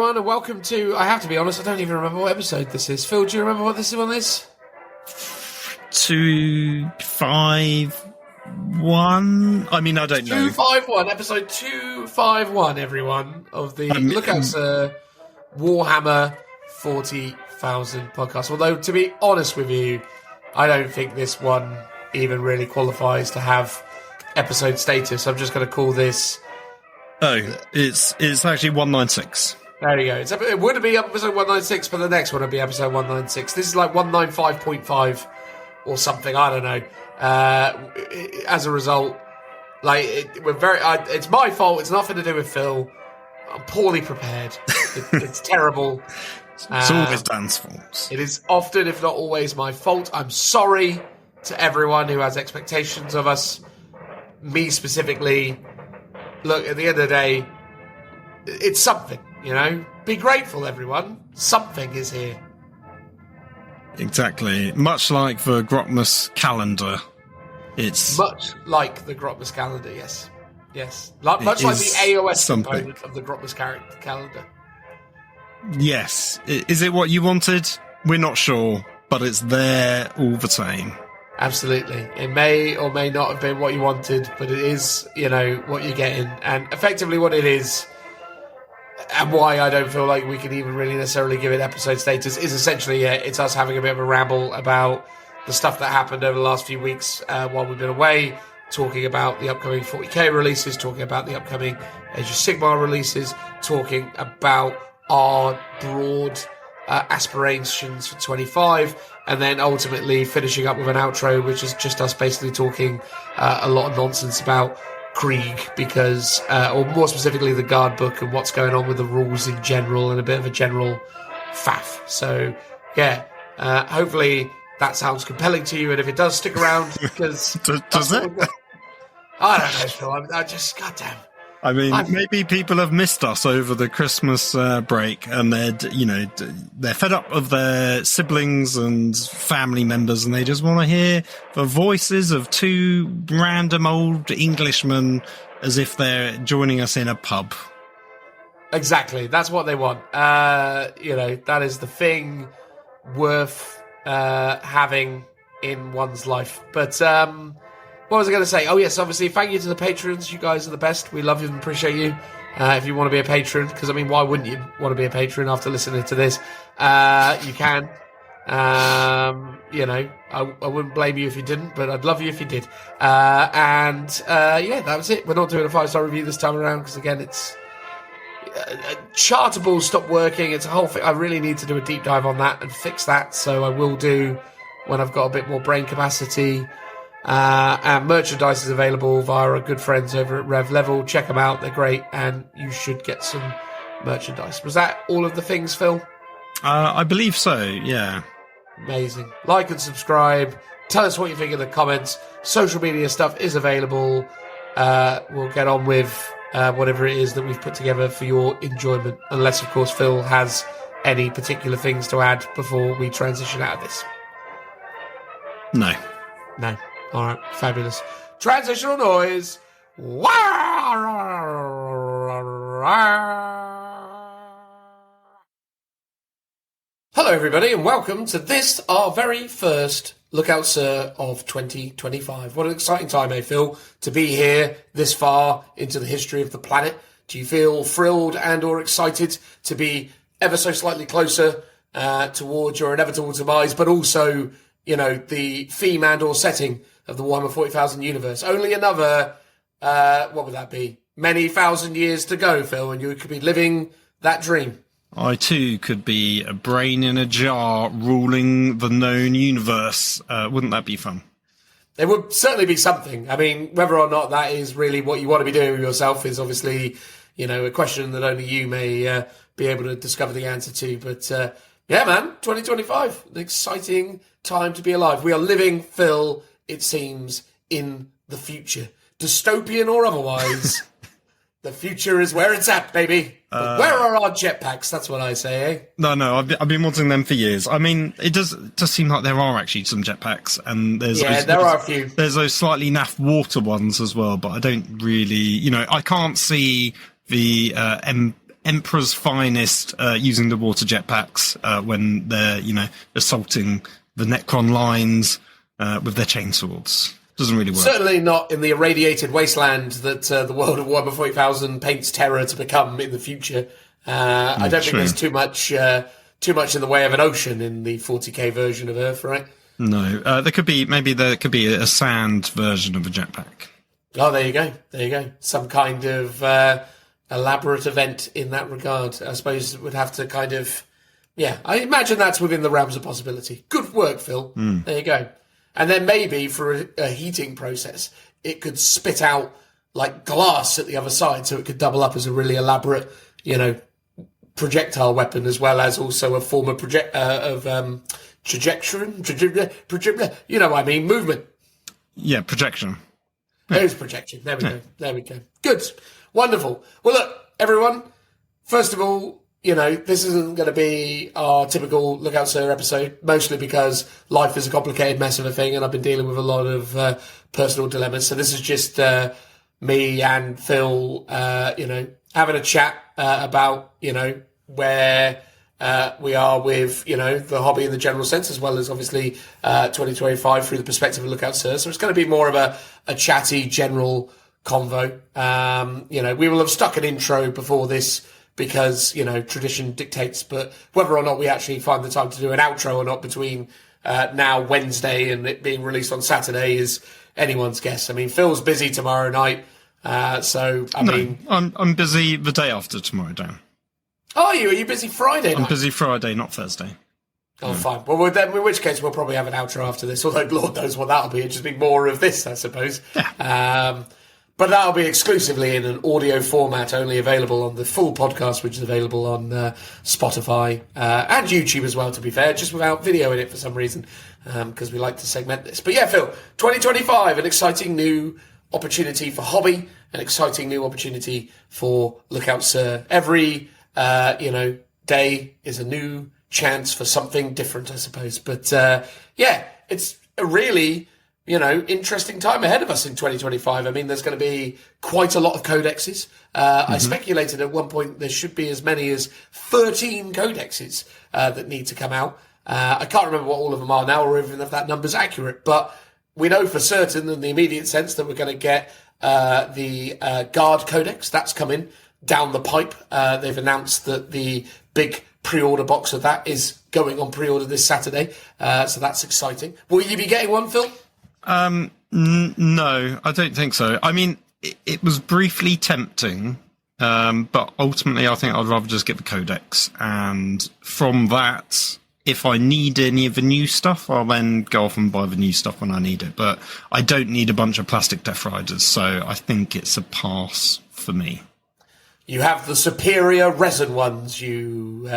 everyone, and welcome to, I have to be honest, I don't even remember what episode this is. Phil, do you remember what this one is? 251? I mean, I don't know. 251, episode 251, everyone, of the Lookouts Warhammer 40,000 podcast. Although, to be honest with you, I don't think this one even really qualifies to have episode status. I'm just going to call this... Oh, it's actually 196. There you go. It would be episode 196, but the next one would be episode 196. This is like 195.5 or something. I don't know. As a result, like it's my fault. It's nothing to do with Phil. I'm poorly prepared. It's terrible. It's always Dan's fault. It is often, if not always, my fault. I'm sorry to everyone who has expectations of us. Me specifically. Look, at the end of the day, it's something, you know? Be grateful, everyone. Something is here. Exactly. Much like the Grotmus calendar. It's... Much like the Grotmus calendar, yes. Yes. Much like the AOS component of the Grotmus calendar. Yes. Is it what you wanted? We're not sure, but it's there all the same. Absolutely. It may or may not have been what you wanted, but it is, you know, what you're getting. And effectively what it is, and why I don't feel like we can even really necessarily give it episode status, is essentially, it's us having a bit of a ramble about the stuff that happened over the last few weeks while we've been away, talking about the upcoming 40k releases, talking about the upcoming Age of Sigmar releases, talking about our broad aspirations for 25, and then ultimately finishing up with an outro, which is just us basically talking a lot of nonsense about Krieg, because, or more specifically the guard book and what's going on with the rules in general, and a bit of a general faff. So, yeah, hopefully that sounds compelling to you, and if it does, stick around, because... Does it? I don't know, Phil. I just, goddamn. I mean, maybe people have missed us over the Christmas break, and they're fed up of their siblings and family members, and they just want to hear the voices of two random old Englishmen as if they're joining us in a pub. Exactly, that's what they want. That is the thing worth having in one's life. But what was I going to say? Oh, yes, obviously, thank you to the patrons. You guys are the best. We love you and appreciate you. If you want to be a patron, because, I mean, why wouldn't you want to be a patron after listening to this? You can. I wouldn't blame you if you didn't, but I'd love you if you did. That was it. We're not doing a 5-star review this time around, because, again, it's... Chartable stopped working. It's a whole thing. I really need to do a deep dive on that and fix that, so I will do when I've got a bit more brain capacity. And merchandise is available via our good friends over at Rev Level. Check them out, they're great, and you should get some merchandise. Was that all of the things, Phil? I believe so, yeah. Amazing. Like and subscribe. Tell us what you think in the comments. Social media stuff is available. We'll get on with whatever it is that we've put together for your enjoyment, unless, of course, Phil has any particular things to add before we transition out of this. No. All right, fabulous. Transitional noise. Hello, everybody, and welcome to this, our very first Lookout Sir of 2025. What an exciting time, Phil, to be here this far into the history of the planet. Do you feel thrilled and or excited to be ever so slightly closer towards your inevitable demise, but also, you know, the theme and or setting of the Warhammer 40,000 universe? Only another, what would that be? Many thousand years to go, Phil, and you could be living that dream. I, too, could be a brain in a jar ruling the known universe. Wouldn't that be fun? It would certainly be something. I mean, whether or not that is really what you want to be doing with yourself is obviously, you know, a question that only you may be able to discover the answer to. But, yeah, man, 2025, an exciting time to be alive. We are living, Phil, it seems, in the future. Dystopian or otherwise, the future is where it's at, baby. But where are our jetpacks? That's what I say, eh? No, I've been wanting them for years. I mean, it does seem like there are actually some jetpacks, and there are a few. There's those slightly naff water ones as well, but I don't really, I can't see the Emperor's finest using the water jetpacks when they're, assaulting the Necron lines with their chainswords. Doesn't really work. Certainly not in the irradiated wasteland that the world of Warhammer 40,000 paints terror to become in the future. I don't think there's too much in the way of an ocean in the 40k version of Earth, right? No, there could be a sand version of a jetpack. Oh, there you go. Some kind of elaborate event in that regard. I suppose it would have to kind of... Yeah, I imagine that's within the realms of possibility. Good work, Phil. There you go. And then maybe for a heating process, it could spit out like glass at the other side, so it could double up as a really elaborate, projectile weapon, as well as also a form of projection. You know what I mean? Movement. Yeah, projection. There's projection. There we go. Good. Wonderful. Well, look, everyone, first of all, this isn't going to be our typical Look Out Sir episode, mostly because life is a complicated mess of a thing and I've been dealing with a lot of personal dilemmas. So this is just me and Phil, having a chat about, where we are with, the hobby in the general sense, as well as obviously 2025 through the perspective of Look Out Sir. So it's going to be more of a chatty general convo. We will have stuck an intro before this, because, tradition dictates, but whether or not we actually find the time to do an outro or not between now Wednesday and it being released on Saturday is anyone's guess. I mean, Phil's busy tomorrow night, I'm busy the day after tomorrow, Dan. Are you? Are you busy Friday night? I'm busy Friday, not Thursday. Oh, fine. Well, then, in which case we'll probably have an outro after this, although Lord knows what that'll be. It'll just be more of this, I suppose. Yeah. But that'll be exclusively in an audio format, only available on the full podcast, which is available on Spotify and YouTube as well, to be fair, just without video in it for some reason, because we like to segment this. But yeah, Phil, 2025, an exciting new opportunity for hobby, an exciting new opportunity for Look Out Sir. Every, day is a new chance for something different, I suppose. But it's a really... interesting time ahead of us in 2025. I mean, there's going to be quite a lot of codexes. I speculated at one point there should be as many as 13 codexes that need to come out. I can't remember what all of them are now, or even if that number's accurate, but we know for certain in the immediate sense that we're going to get the Guard Codex. That's coming down the pipe. They've announced that the big pre-order box of that is going on pre-order this Saturday, so that's exciting. Will you be getting one, Phil? No, I don't think so. I mean, it was briefly tempting, but ultimately I think I'd rather just get the codex. And from that, if I need any of the new stuff, I'll then go off and buy the new stuff when I need it. But I don't need a bunch of plastic Death Riders, so I think it's a pass for me. You have the superior resin ones, you...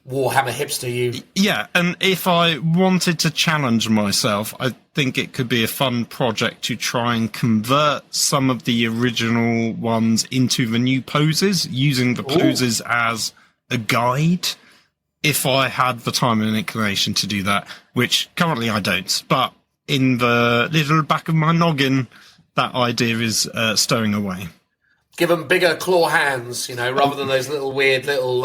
Warhammer hipster, you. Yeah, and if I wanted to challenge myself, I think it could be a fun project to try and convert some of the original ones into the new poses, using the poses as a guide. If I had the time and inclination to do that, which currently I don't, but in the little back of my noggin, that idea is stirring away. Give them bigger claw hands, rather than those little weird little,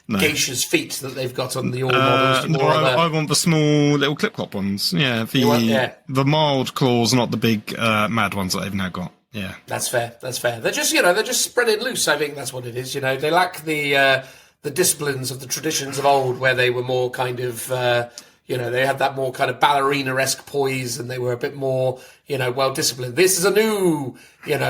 geisha's feet that they've got on the all models. I want the small little clip-clop ones. Yeah, the mild claws, not the big mad ones that they've now got. Yeah, that's fair. They're just spreading loose. I think that's what it is. They lack the disciplines of the traditions of old, where they were more kind of. They had that more kind of ballerina-esque poise, and they were a bit more, well disciplined. This is a new,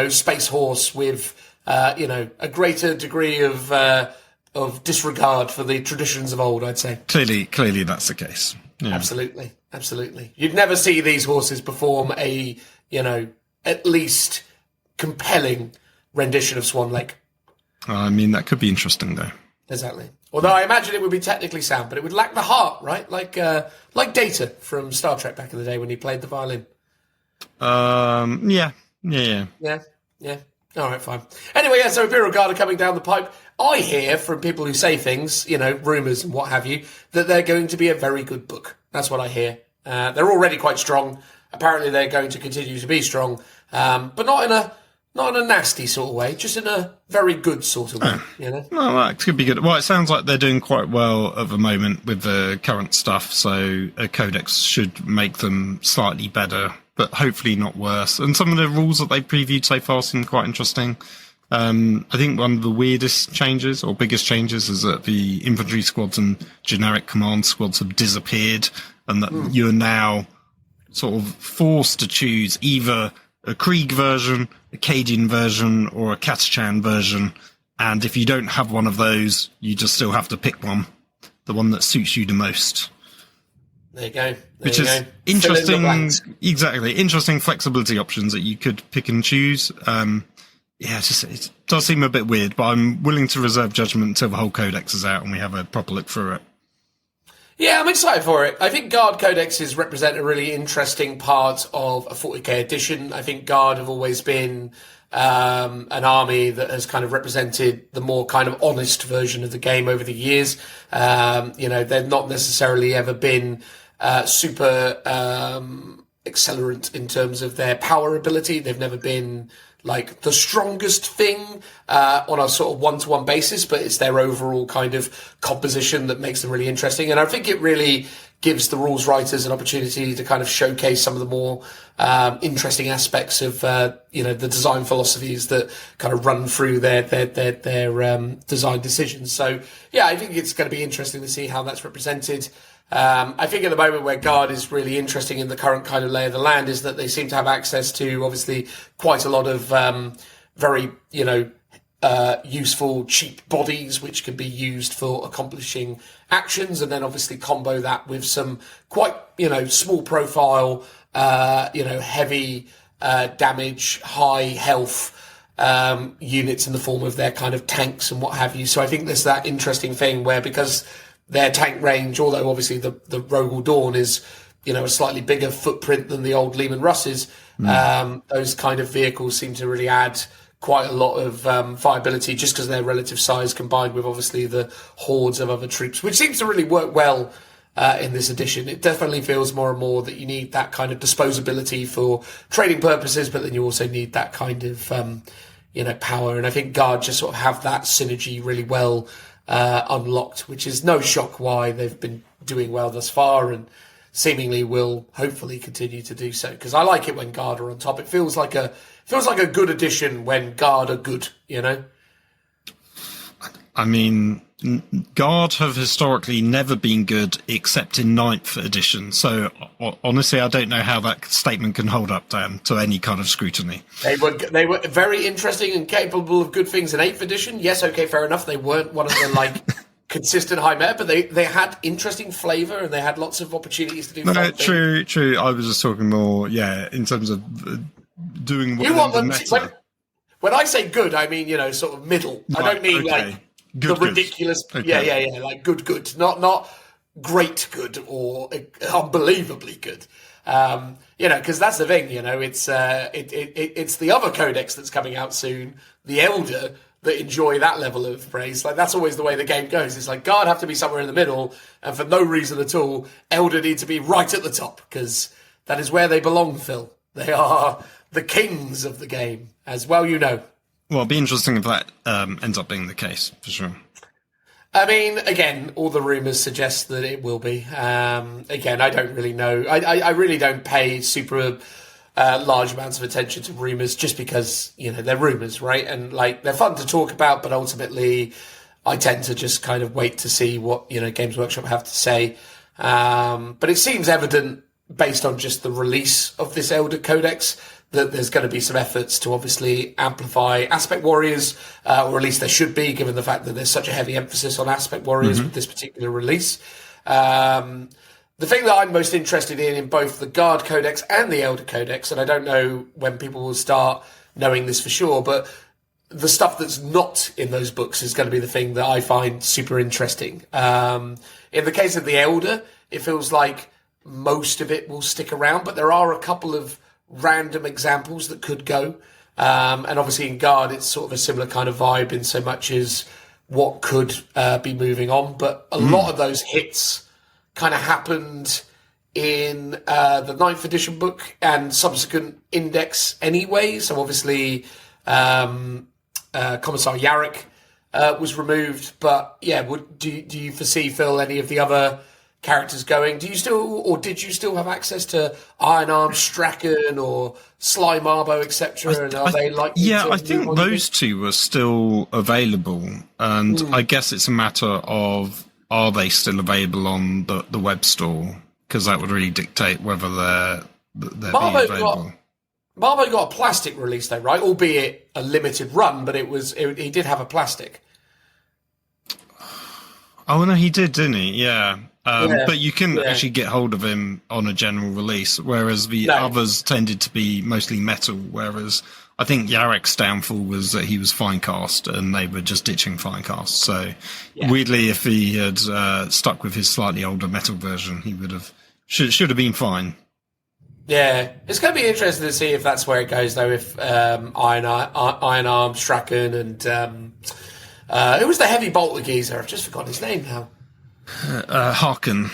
space horse with, a greater degree of disregard for the traditions of old, I'd say. Clearly that's the case. Yeah. Absolutely. You'd never see these horses perform a, at least compelling rendition of Swan Lake. I mean, that could be interesting, though. Exactly. Although I imagine it would be technically sound, but it would lack the heart, right? Like Data from Star Trek back in the day when he played the violin. Yeah. All right, fine. Anyway, so Imperial Guard are coming down the pipe. I hear from people who say things, rumours and what have you, that they're going to be a very good book. That's what I hear. They're already quite strong. Apparently they're going to continue to be strong, but not Not in a nasty sort of way, just in a very good sort of way, you know? Well, that could be good. Well, it sounds like they're doing quite well at the moment with the current stuff, so a codex should make them slightly better, but hopefully not worse. And some of the rules that they've previewed so far seem quite interesting. I think one of the weirdest changes, or biggest changes, is that the infantry squads and generic command squads have disappeared, and that you're now sort of forced to choose either a Krieg version, a Cadian version, or a Catachan version. And if you don't have one of those, you just still have to pick one, the one that suits you the most. There you go. Which is interesting. Exactly. Interesting flexibility options that you could pick and choose. It does seem a bit weird, but I'm willing to reserve judgment until the whole codex is out and we have a proper look through it. Yeah, I'm excited for it. I think Guard codexes represent a really interesting part of a 40k edition. I think Guard have always been an army that has kind of represented the more kind of honest version of the game over the years. They've not necessarily ever been super accelerant in terms of their power ability. They've never been like the strongest thing on a sort of one-to-one basis, but it's their overall kind of composition that makes them really interesting. And I think it really gives the rules writers an opportunity to kind of showcase some of the more interesting aspects of the design philosophies that kind of run through their design decisions. So yeah, I think it's going to be interesting to see how that's represented. I think at the moment where Guard is really interesting in the current kind of lay of the land is that they seem to have access to obviously quite a lot of very, useful, cheap bodies, which can be used for accomplishing actions, and then obviously combo that with some quite, small profile, heavy damage, high health units in the form of their kind of tanks and what have you. So I think there's that interesting thing where, because their tank range, although obviously the Rogel Dawn is, a slightly bigger footprint than the old Lehman Russes, those kind of vehicles seem to really add quite a lot of viability just because of their relative size combined with obviously the hordes of other troops, which seems to really work well in this edition. It definitely feels more and more that you need that kind of disposability for trading purposes, but then you also need that kind of, power. And I think Guard just sort of have that synergy really well unlocked, which is no shock why they've been doing well thus far and seemingly will hopefully continue to do so, because I like it when Guard are on top. It feels like a good addition when Guard are good, I mean, Guard have historically never been good except in 9th edition, so honestly I don't know how that statement can hold up, Dan, to any kind of scrutiny. They were very interesting and capable of good things in 8th edition. Yes, okay, fair enough. They weren't one of the consistent high meta, but they had interesting flavour and they had lots of opportunities to do fun things. True. I was just talking more, in terms of doing what you want them meta. When I say good, I mean, sort of middle. I don't mean good, ridiculous. Okay. Yeah. Like good, not great good or unbelievably good. Because that's the thing. It's the other codex that's coming out soon, the Elder, that enjoy that level of praise. Like that's always the way the game goes. It's like Guard have to be somewhere in the middle, and for no reason at all, Elder need to be right at the top because that is where they belong. Phil, they are the kings of the game, as well. Well, it'd be interesting if that ends up being the case, for sure. I mean, again, all the rumours suggest that it will be. Again, I don't really know. I really don't pay super large amounts of attention to rumours just because, they're rumours, right? And, they're fun to talk about, but ultimately I tend to just kind of wait to see what, Games Workshop have to say. But it seems evident, based on just the release of this Elder Codex, that there's going to be some efforts to obviously amplify Aspect Warriors, or at least there should be, given the fact that there's such a heavy emphasis on Aspect Warriors with this particular release. The thing that I'm most interested in both the Guard Codex and the Elder Codex, and I don't know when people will start knowing this for sure, but the stuff that's not in those books is going to be the thing that I find super interesting. In the case of the Elder, it feels like most of it will stick around, but there are a couple of random examples that could go. And obviously in Guard, it's sort of a similar kind of vibe in so much as what could be moving on. But a lot of those hits kind of happened in the 9th edition book and subsequent index anyway. So obviously Commissar Yarrick was removed. But yeah, do you foresee, Phil, any of the other characters going? Did you still have access to Iron Arm Strachan or Sly Marbo, etc.? And are they likely? Yeah, I think those two are still available, and I guess it's a matter of, are they still available on the web store? Because that would really dictate whether they're being available. Marbo got a plastic release though, right? Albeit a limited run, but he did have a plastic. Oh no, he didn't he? Yeah. But you couldn't actually get hold of him on a general release, whereas the others tended to be mostly metal, whereas I think Yarrick's downfall was that he was Finecast and they were just ditching Finecast. So weirdly, if he had stuck with his slightly older metal version, he should have been fine. Yeah, it's going to be interesting to see if that's where it goes, though, if Iron Arm, Strachan, and who was the heavy bolter geezer? I've just forgotten his name now. Harkin.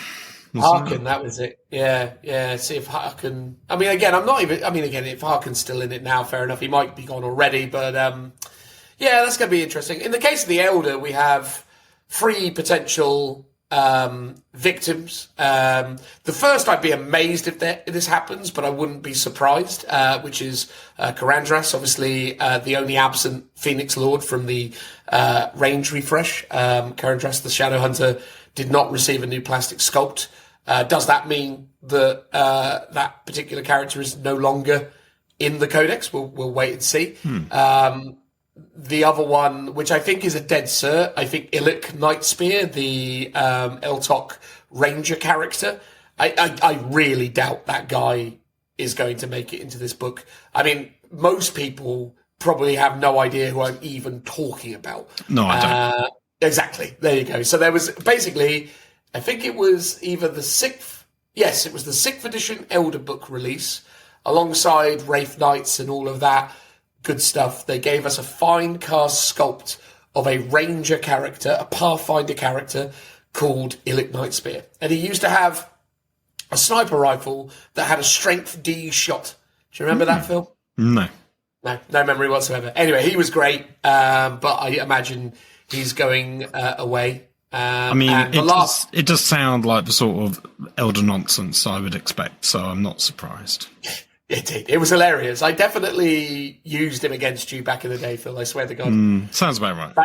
Harkin, that was it. Yeah. See if Harkin. I mean, again, if Harkin's still in it now, fair enough. He might be gone already, but that's going to be interesting. In the case of the Elder, we have 3 potential victims. The first, I'd be amazed if this happens, but I wouldn't be surprised. Which is Karandras, obviously the only absent Phoenix Lord from the range refresh. Karandras, the Shadow Hunter, did not receive a new plastic sculpt. Does that mean that that particular character is no longer in the Codex? We'll wait and see. The other one, which I think is a dead cert, I think Illic Nightspear, the Eltok Ranger character. I really doubt that guy is going to make it into this book. I mean, most people probably have no idea who I'm even talking about. No, I don't. Exactly. There you go. So there was basically, I think it was either the 6th, yes, it was the 6th edition Elder book release, alongside Wraith Knights and all of that good stuff. They gave us a fine cast sculpt of a Ranger character, a Pathfinder character called Illic Nightspear. And he used to have a sniper rifle that had a strength D shot. Do you remember that, Phil? No. No memory whatsoever. Anyway, he was great, but I imagine he's going away. I mean, it does sound like the sort of Elder nonsense I would expect, so I'm not surprised. It did. It was hilarious. I definitely used him against you back in the day, Phil. I swear to God. Sounds about right.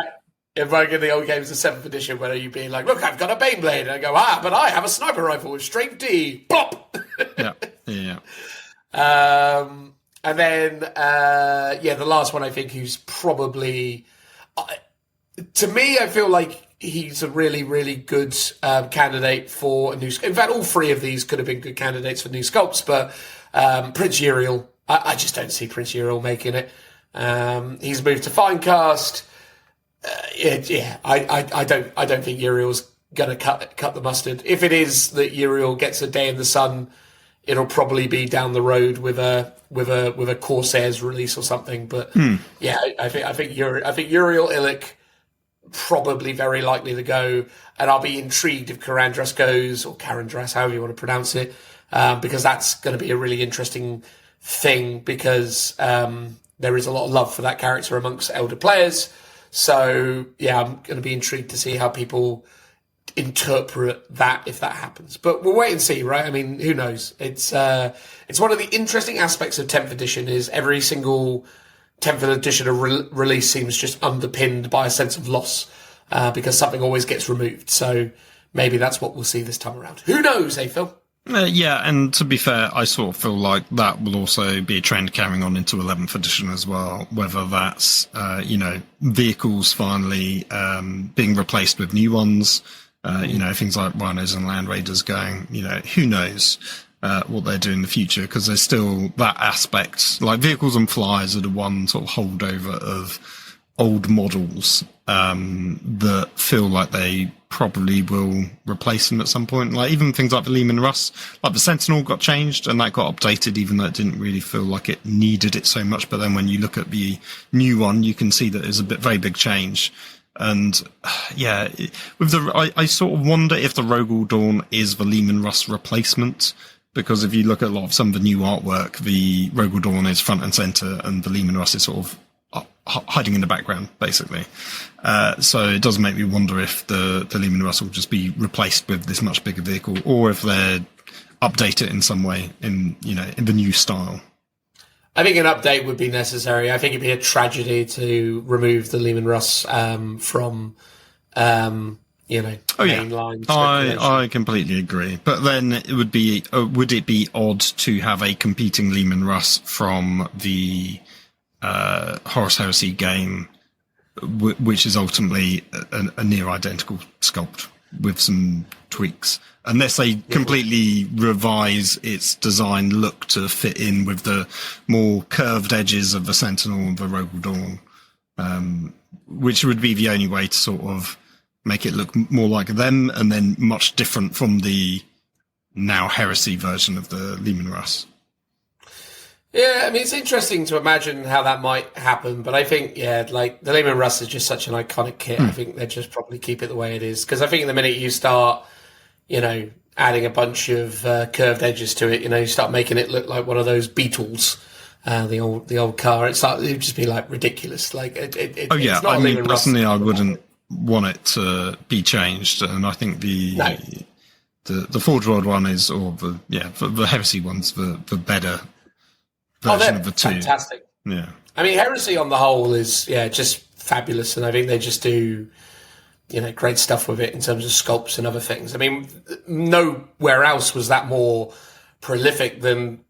In the old games, the 7th edition, where you being like, look, I've got a Baneblade. And I go, but I have a sniper rifle with strength D. Plop! Yeah. And then, the last one, I think, who's probably... to me, I feel like he's a really, really good candidate for a new... In fact, all 3 of these could have been good candidates for new sculpts, but Prince Uriel, I just don't see Prince Uriel making it. He's moved to Finecast. I don't think Uriel's going to cut the mustard. If it is that Uriel gets a day in the sun, it'll probably be down the road with a Corsairs release or something. But I think Uriel Illic probably very likely to go, and I'll be intrigued if Karandras goes, or Karandras, however you want to pronounce it, because that's going to be a really interesting thing, because there is a lot of love for that character amongst Elder players. So I'm going to be intrigued to see how people interpret that if that happens. But we'll wait and see, right? I mean, who knows? It's one of the interesting aspects of 10th edition is every single 10th edition of release seems just underpinned by a sense of loss, because something always gets removed. So maybe that's what we'll see this time around. Who knows, Phil? And to be fair, I sort of feel like that will also be a trend carrying on into 11th edition as well, whether that's, vehicles finally being replaced with new ones, things like Rhinos and Land Raiders going, who knows what they're doing in the future, because there's still that aspect. Like vehicles and flyers are the one sort of holdover of old models that feel like they probably will replace them at some point. Like even things like the Lehman Russ, like the Sentinel got changed and that got updated, even though it didn't really feel like it needed it so much. But then when you look at the new one, you can see that there's a very big change. And with I sort of wonder if the Rogel Dawn is the Lehman Russ replacement, because if you look at a lot of some of the new artwork, the Rogel Dawn is front and center and the Lehman Russ is sort of hiding in the background, basically. So it does make me wonder if the Leman Russ will just be replaced with this much bigger vehicle, or if they update it in some way in the new style. I think an update would be necessary. I think it'd be a tragedy to remove the Leman Russ from mainline. I completely agree. But then it would it be odd to have a competing Leman Russ from the Horus Heresy game, which is ultimately a near identical sculpt with some tweaks, unless they completely revise its design look to fit in with the more curved edges of the Sentinel and the Rogal Dawn, which would be the only way to sort of make it look more like them, and then much different from the now Heresy version of the Leman Russ. Yeah, I mean, it's interesting to imagine how that might happen, but I think, like, the Leman Russ is just such an iconic kit. I think they'd just probably keep it the way it is, because I think the minute you start, adding a bunch of curved edges to it, you start making it look like one of those Beetles, the old car. It'd just be like ridiculous. Like, it's not personally, I wouldn't want it to be changed, and I think the Forge World one is, or the Heresy one's the better version of the two. Fantastic. Yeah. I mean, Heresy on the whole is just fabulous, and I think they just do great stuff with it in terms of sculpts and other things. I mean, nowhere else was that more prolific than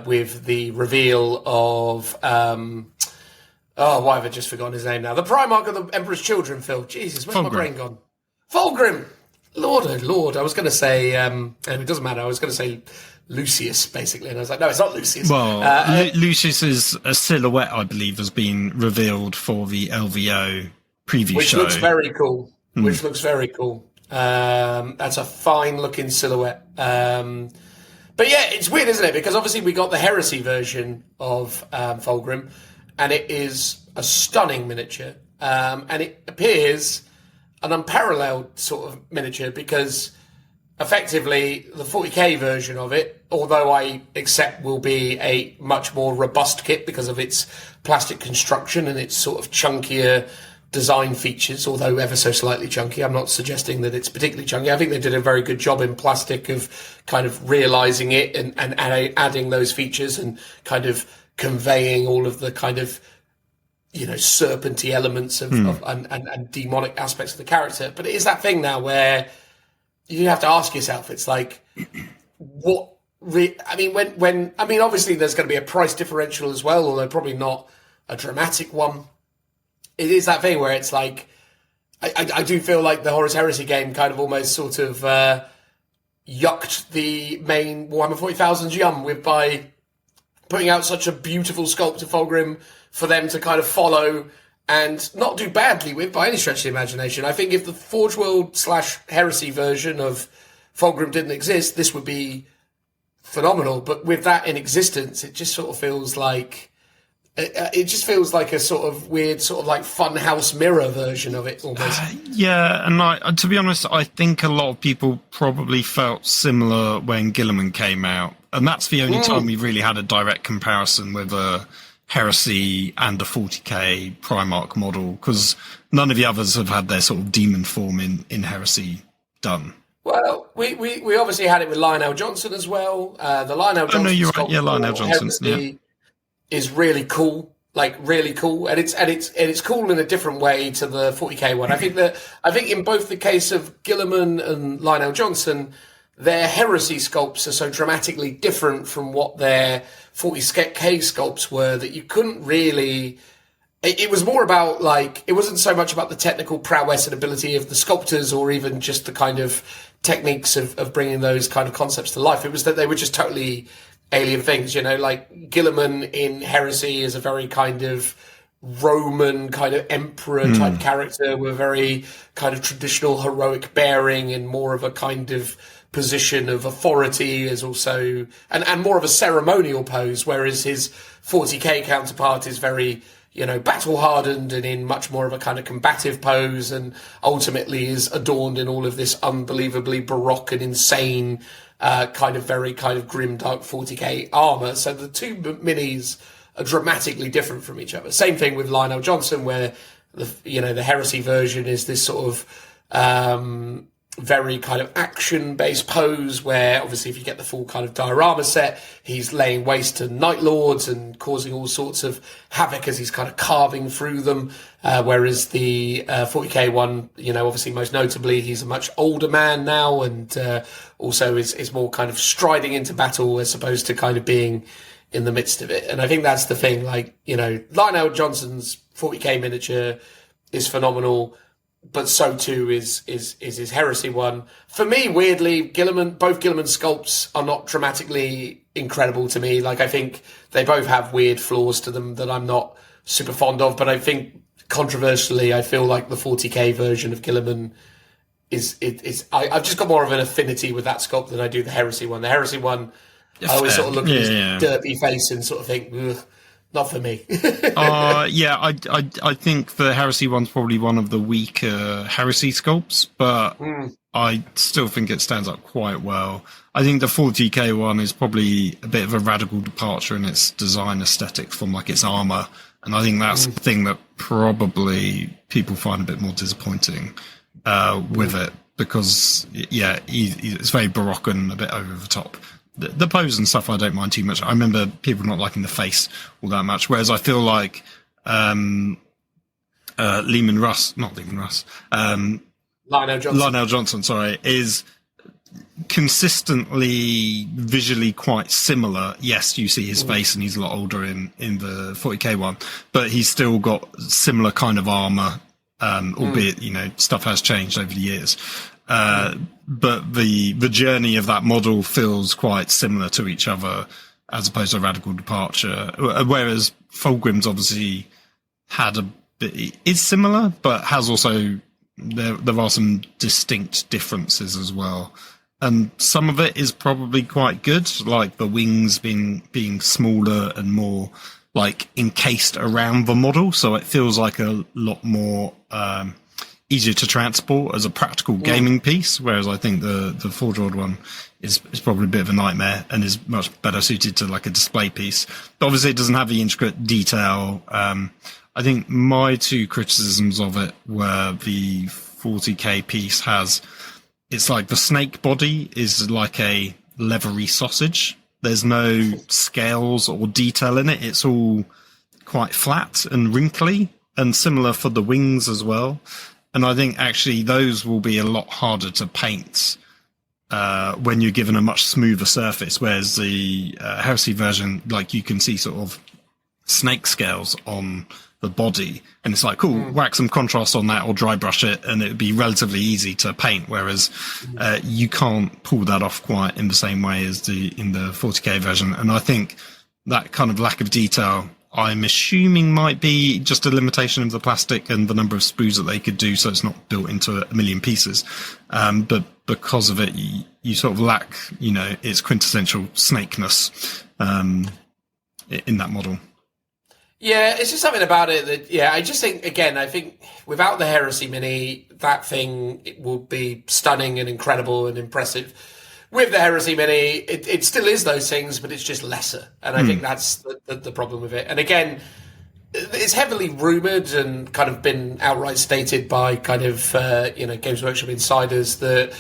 with the reveal of why have I just forgotten his name now? The Primarch of the Emperor's Children, Phil. Jesus, where's my brain gone? Fulgrim. Lord, oh Lord. I was going to say, and it doesn't matter, I was going to say Lucius, basically. And I was like, no, it's not Lucius. Well, Lucius's silhouette, I believe, has been revealed for the LVO preview show. Which looks very cool. That's a fine-looking silhouette. But yeah, it's weird, isn't it? Because obviously we got the Heresy version of Fulgrim, and it is a stunning miniature. And it appears an unparalleled sort of miniature, because effectively the 40k version of it, although I accept will be a much more robust kit because of its plastic construction and its sort of chunkier design features, although ever so slightly chunky. I'm not suggesting that it's particularly chunky. I think they did a very good job in plastic of kind of realising it and adding those features and kind of conveying all of the kind of serpenty elements of and demonic aspects of the character. But it is that thing now where you have to ask yourself, it's like, what? Obviously there's going to be a price differential as well, although probably not a dramatic one. It is that thing where it's like, I do feel like the Horus Heresy game kind of almost sort of yucked the main Warhammer 40,000's yum by putting out such a beautiful sculpt of Fulgrim for them to kind of follow and not do badly with by any stretch of the imagination. I think if the Forge World / Heresy version of Fulgrim didn't exist, this would be phenomenal. But with that in existence, it just sort of feels like a sort of weird, sort of like Funhouse Mirror version of it almost. And to be honest, I think a lot of people probably felt similar when Guilliman came out. And that's the only time we really had a direct comparison with a Heresy and a 40k Primarch model, because none of the others have had their sort of demon form in Heresy done. Well, we obviously had it with Lionel Johnson as well. The Lionel Johnson. Oh no, you're right. Yeah, Lionel Johnson. Is really cool, and it's cool in a different way to the 40k one. I think in both the case of Guilliman and Lionel Johnson, their Heresy sculpts are so dramatically different from what their 40k sculpts were that you couldn't really. It was more about, like, it wasn't so much about the technical prowess and ability of the sculptors, or even just the kind of techniques of bringing those kind of concepts to life. It was that they were just totally alien things, like Guilliman in Heresy is a very kind of Roman kind of emperor type character with a very kind of traditional heroic bearing and more of a kind of position of authority, is also and more of a ceremonial pose, whereas his 40k counterpart is very battle hardened and in much more of a kind of combative pose, and ultimately is adorned in all of this unbelievably baroque and insane kind of very kind of grim dark 40k armor. So the two minis are dramatically different from each other. Same thing with Lionel Johnson, where the Heresy version is this sort of very kind of action-based pose where obviously if you get the full kind of diorama set, he's laying waste to Night Lords and causing all sorts of havoc as he's kind of carving through them. Whereas the 40k one, obviously most notably, he's a much older man now and also is more kind of striding into battle as opposed to kind of being in the midst of it. And I think that's the thing, Lionel Johnson's 40k miniature is phenomenal, but so too is his Heresy one. For me, weirdly, both Guilliman sculpts are not dramatically incredible to me. I think they both have weird flaws to them that I'm not super fond of, but I think controversially, I feel like the 40k version of Guilliman I've just got more of an affinity with that sculpt than I do the Heresy one. The Heresy one, I always sort of look at his derpy face and sort of think, ugh, not for me. I think the Heresy one's probably one of the weaker Heresy sculpts, but I still think it stands up quite well. I think the 40k one is probably a bit of a radical departure in its design aesthetics from its armor, and I think that's the thing that probably people find a bit more disappointing with it, because it's very baroque and a bit over the top. The pose and stuff I don't mind too much. I remember people not liking the face all that much, whereas I feel like Lionel Johnson, is consistently visually quite similar. Yes, you see his face and he's a lot older in the 40k one, but he's still got similar kind of armor, albeit, stuff has changed over the years. But the journey of that model feels quite similar to each other as opposed to a radical departure. Whereas Fulgrim's obviously is similar, but has also, there are some distinct differences as well. And some of it is probably quite good, like the wings being smaller and more encased around the model. So it feels like a lot more, easier to transport as a practical gaming piece, whereas I think the Forge World one is probably a bit of a nightmare and is much better suited to a display piece. But obviously it doesn't have the intricate detail. I think my two criticisms of it were the 40k piece it's like the snake body is like a leathery sausage. There's no scales or detail in it. It's all quite flat and wrinkly, and similar for the wings as well. And I think actually those will be a lot harder to paint when you're given a much smoother surface, whereas the Heresy version, you can see sort of snake scales on the body, and it's cool, whack some contrast on that or dry brush it, and it would be relatively easy to paint, whereas you can't pull that off quite in the same way as in the 40k version. And I think that kind of lack of detail, I'm assuming, might be just a limitation of the plastic and the number of sprues that they could do, so it's not built into a million pieces. But because of it, you sort of lack, its quintessential snakeness in that model. Yeah, it's just something about it that, I just think, again, I think without the Heresy Mini, that thing it will be stunning and incredible and impressive. With the Heresy Mini, it still is those things, but it's just lesser. And I think that's the problem with it. And again, it's heavily rumoured and kind of been outright stated by kind of, Games Workshop insiders that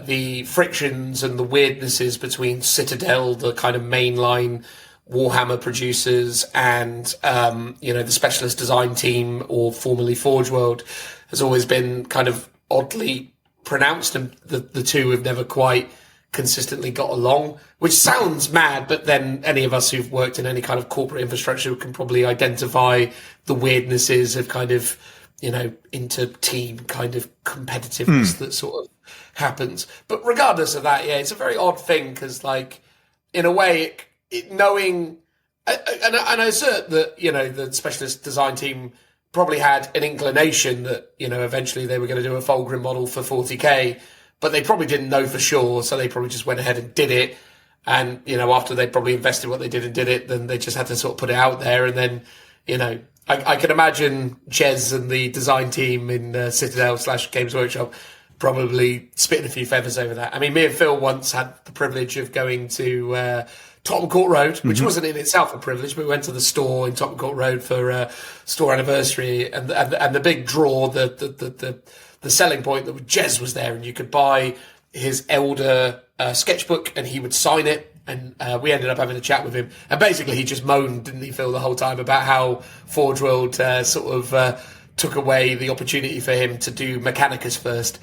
the frictions and the weirdnesses between Citadel, the kind of mainline Warhammer producers, and, the specialist design team, or formerly Forge World, has always been kind of oddly pronounced, and the two have never quite consistently got along, which sounds mad, but then any of us who've worked in any kind of corporate infrastructure can probably identify the weirdnesses of kind of, inter-team kind of competitiveness that sort of happens. But regardless of that, it's a very odd thing, because, in a way, knowing, and I assert that, the specialist design team probably had an inclination that, eventually they were going to do a Fulgrim model for 40k, but they probably didn't know for sure, so they probably just went ahead and did it. And, after they probably invested what they did and did it, then they just had to sort of put it out there. And then, I can imagine Jez and the design team in Citadel / Games Workshop probably spitting a few feathers over that. I mean, me and Phil once had the privilege of going to Tottenham Court Road, which wasn't in itself a privilege, but we went to the store in Tottenham Court Road for store anniversary, and the big draw, the selling point that Jez was there, and you could buy his elder sketchbook, and he would sign it. And we ended up having a chat with him, and basically he just moaned, didn't he, Phil, the whole time about how Forge World sort of took away the opportunity for him to do Mechanicus first,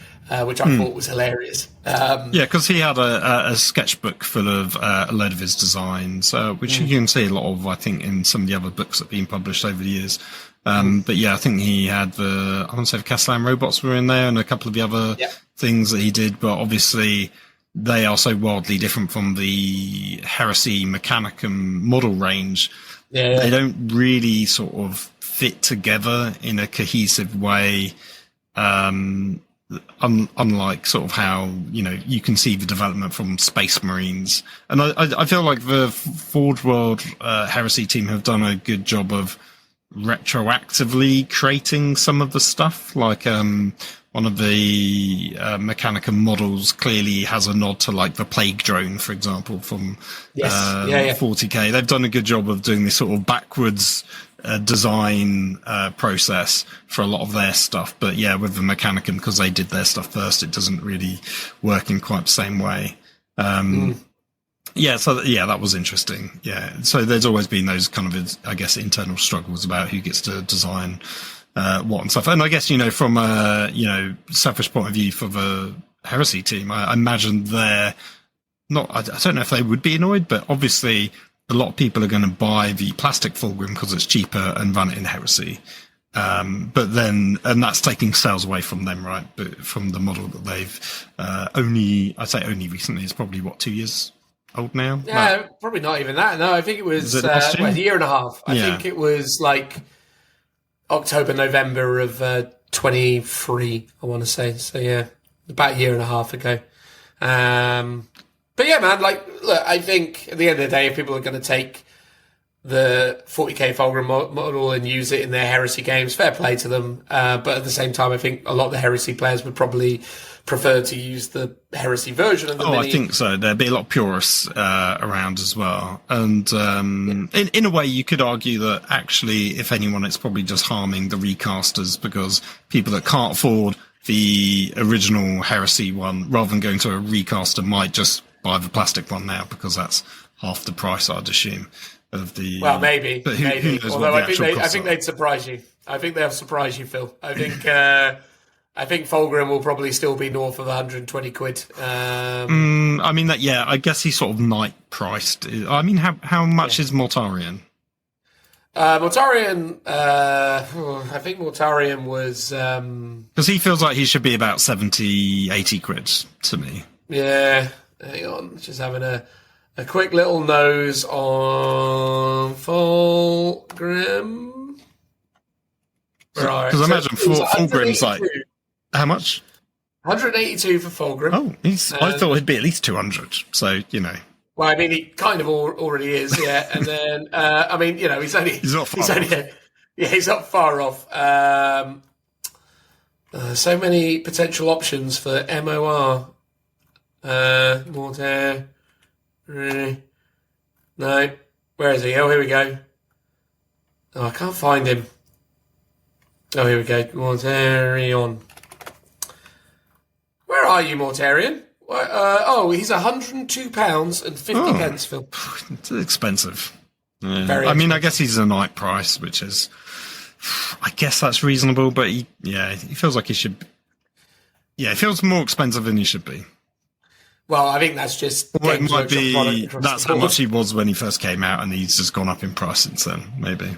which I thought was hilarious. Yeah, because he had a sketchbook full of a load of his designs, which you can see a lot of, I think, in some of the other books that have been published over the years. But yeah, I think he had I want to say the Castellan robots were in there, and a couple of the other things that he did, but obviously they are so wildly different from the Heresy Mechanicum model range. Yeah. They don't really sort of fit together in a cohesive way, unlike sort of how, you can see the development from Space Marines. And I feel like the Forge World Heresy team have done a good job of retroactively creating some of the stuff, like one of the Mechanicum models clearly has a nod to like the Plague Drone, for example, from 40k. They've done a good job of doing this sort of backwards design process for a lot of their stuff. But yeah, with the Mechanicum, because they did their stuff first, it doesn't really work in quite the same way. Yeah, so that was interesting. Yeah, so there's always been those kind of, I guess, internal struggles about who gets to design what and stuff. And I guess, from a, selfish point of view for the Heresy team, I imagine they're not, I don't know if they would be annoyed, but obviously a lot of people are going to buy the plastic Fulgrim because it's cheaper and run it in Heresy. But then, and that's taking sales away from them, right? But from the model that they've I'd say only recently, it's probably 2 years old now? Yeah, probably not even that. No, I think it was a year and a half. I think it was like October, November of 23, I want to say. So yeah, about a year and a half ago. But yeah, man, look, I think at the end of the day, if people are going to take the 40k Fulgrim model and use it in their Heresy games, fair play to them. But at the same time, I think a lot of the Heresy players would probably prefer to use the Heresy version of the mini. I think so. There'd be a lot of purists around as well. And in a way, you could argue that actually, if anyone, it's probably just harming the recasters, because people that can't afford the original Heresy one, rather than going to a recaster, might just buy the plastic one now, because that's half the price, I'd assume. Well, maybe. Although I think they'd surprise you. I think they'll surprise you, Phil. I think Fulgrim will probably still be north of 120 quid. I mean, I guess he's sort of night priced. I mean, how much is Mortarion? Mortarion, I think Mortarion was... Because he feels like he should be about 70, 80 quid to me. Yeah, hang on, just having a quick little nose on Fulgrim. Right. Because I imagine Fulgrim's like... How much? 182 for Fulgrim. Oh, I thought he'd be at least 200. So, Well, I mean, he kind of already is, yeah. And then, he's not far off. He's not far off. So many potential options for MOR. Mortar. No. Where is he? Oh, here we go. Oh, I can't find him. Oh, here we go. Mortarion. Where are you, Mortarion? He's £102 and 50 pence, Phil. It's expensive. Yeah. Very expensive. I guess he's a night price, which is, I guess that's reasonable, but he feels like he should. Yeah, it feels more expensive than he should be. Well, I think that's just. Or it might be that's how much he was when he first came out, and he's just gone up in price since then. Maybe.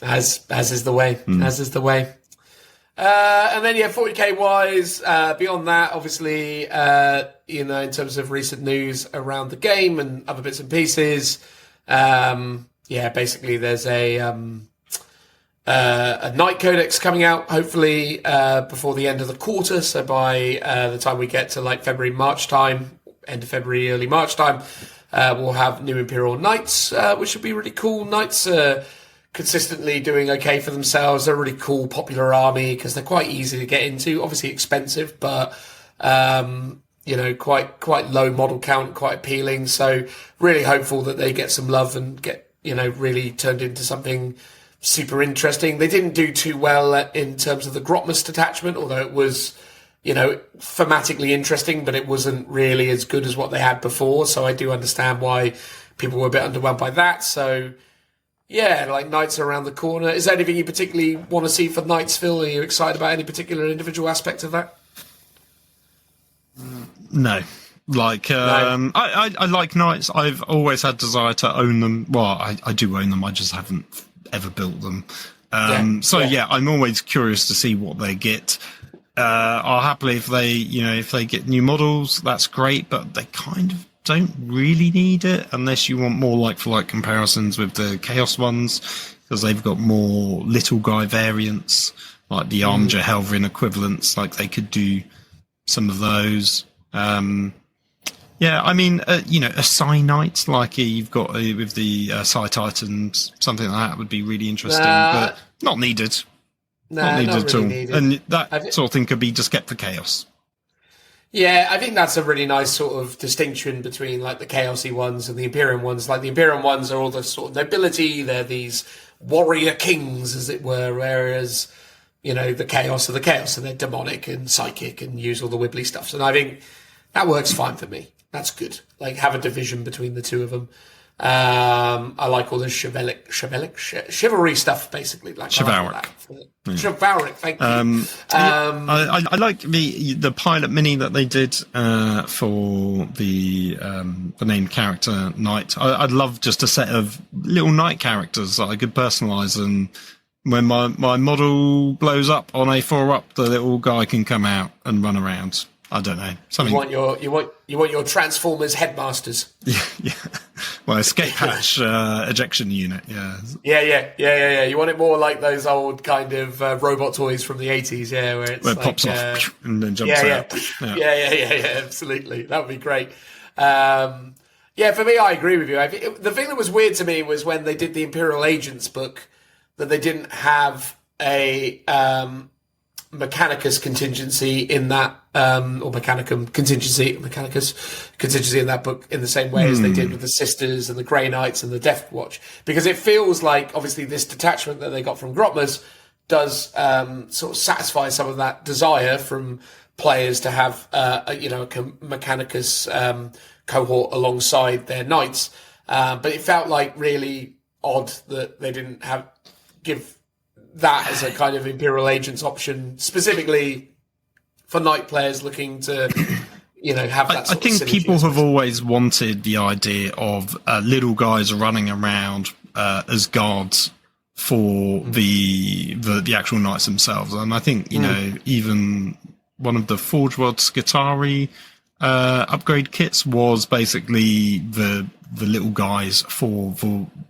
As is the way. As is the way. And then, 40k wise, beyond that, obviously, in terms of recent news around the game and other bits and pieces, basically there's a Night Codex coming out, hopefully, before the end of the quarter. So by the time we get to February, March time, end of February, early March time, we'll have new Imperial Knights, which should be really cool. Knights consistently doing okay for themselves. They're a really cool, popular army because they're quite easy to get into. Obviously expensive, but quite low model count, quite appealing. So really hopeful that they get some love and get, really turned into something super interesting. They didn't do too well in terms of the Grotmus detachment, although it was, thematically interesting, but it wasn't really as good as what they had before. So I do understand why people were a bit underwhelmed by that. So yeah, like Knights are around the corner. Is there anything you particularly want to see for Knightsville? Are you excited about any particular individual aspect of that? No. I like Knights. I've always had desire to own them. Well, I do own them. I just haven't ever built them. I'm always curious to see what they get. I'll happily, if they get new models, that's great, but they kind of don't really need it unless you want more like-for-like comparisons with the Chaos ones, because they've got more little guy variants, like the Armiger Helverin equivalents, like they could do some of those. A Psy Knight, like you've got with the Psy Titans, something like that would be really interesting, but not needed. Not needed at all. Needed. And that sort of thing could be just kept for Chaos. Yeah, I think that's a really nice sort of distinction between like the Chaosy ones and the Imperium ones. Like the Imperium ones are all the sort of nobility, they're these warrior kings, as it were, whereas, the Chaos are the Chaos, and they're demonic and psychic and use all the wibbly stuff. And I think that works fine for me. That's good. Like, have a division between the two of them. I like all the chivalry stuff, basically. Like chivalric. Chivalric, thank you. I like the pilot mini that they did for the named character Knight. I'd love just a set of little Knight characters that I could personalise, and when my model blows up on A4 up, the little guy can come out and run around. I don't know. Something. You want your Transformers headmasters. Yeah. Well, escape hatch ejection unit. Yeah. Yeah. You want it more like those old kind of robot toys from the 80s. Yeah, where it pops off and then jumps out. Yeah. Absolutely, that would be great. For me, I agree with you. The thing that was weird to me was when they did the Imperial Agents book, that they didn't have a Mechanicus contingency in that, or Mechanicus contingency in that book in the same way as they did with the Sisters and the Grey Knights and the Death Watch, because it feels like obviously this detachment that they got from Grotmas does sort of satisfy some of that desire from players to have a Mechanicus cohort alongside their knights, but it felt like really odd that they didn't give that as a kind of Imperial Agents option, specifically for Knight players looking to, have that sort of synergy. I think people have always wanted the idea of little guys running around as guards for the actual Knights themselves. And I think, even one of the Forge World Skitarii upgrade kits was basically the little guys for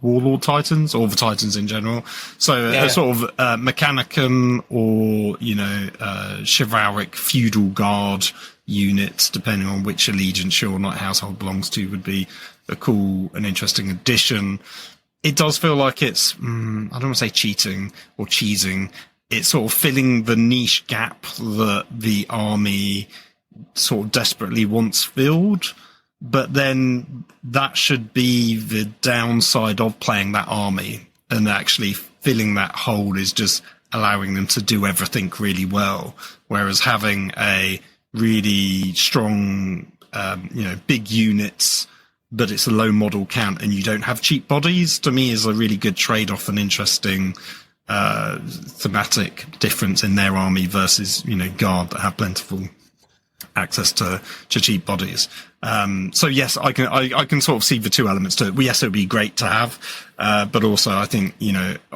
Warlord Titans, or the Titans in general. So a sort of Mechanicum or, chivalric feudal guard unit, depending on which allegiance your Knight household belongs to, would be a cool and interesting addition. It does feel like it's, I don't want to say cheating or cheesing. It's sort of filling the niche gap that the army sort of desperately wants filled. But then that should be the downside of playing that army, and actually filling that hole is just allowing them to do everything really well. Whereas having a really strong, big units, but it's a low model count and you don't have cheap bodies, to me is a really good trade-off and interesting thematic difference in their army versus, Guard that have plentiful access to cheap bodies. So yes, I can sort of see the two elements to it. Yes, it would be great to have, but also I think,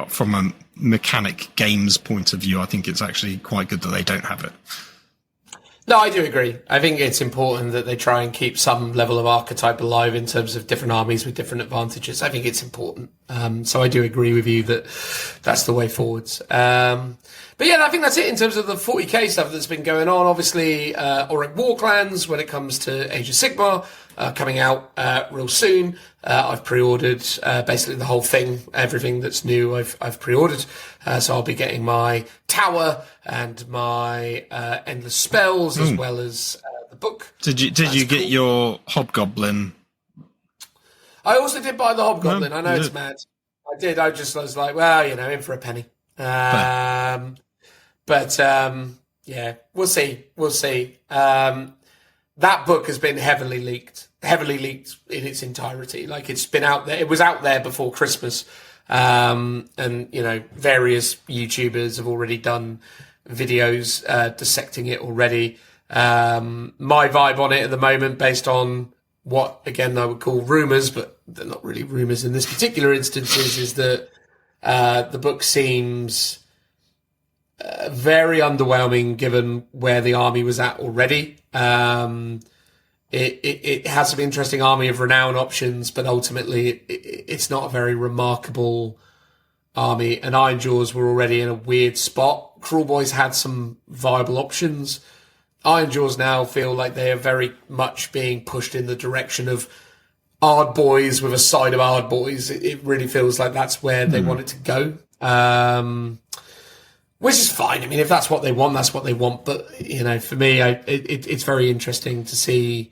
from a mechanic games point of view, I think it's actually quite good that they don't have it. No, I do agree. I think it's important that they try and keep some level of archetype alive in terms of different armies with different advantages. I think it's important. So I do agree with you that that's the way forwards. But yeah, I think that's it in terms of the 40k stuff that's been going on. Obviously, Auric War Clans, when it comes to Age of Sigmar, coming out real soon. I've pre-ordered basically the whole thing, everything that's new. I've pre-ordered, so I'll be getting my tower and my endless spells, as well as the the book. Did you get your Hobgoblin? I also did buy the Hobgoblin. No, I know it's mad. I did. I was like, well, in for a penny. But yeah, we'll see. We'll see. That book has been heavily leaked in its entirety. Like, it's been out there. It was out there before Christmas. And, various YouTubers have already done videos dissecting it already. My vibe on it at the moment, based on what, again, I would call rumours, but they're not really rumours in this particular instance, is that the book seems very underwhelming given where the army was at already. It has some interesting army of renown options, but ultimately it's not a very remarkable army. And Ironjaws were already in a weird spot. Crawlboys had some viable options. Ironjaws now feel like they are very much being pushed in the direction of Ardboys with a side of Ardboys. It really feels like that's where they want it to go. Which is fine. I mean, if that's what they want, that's what they want. But, for me, it's very interesting to see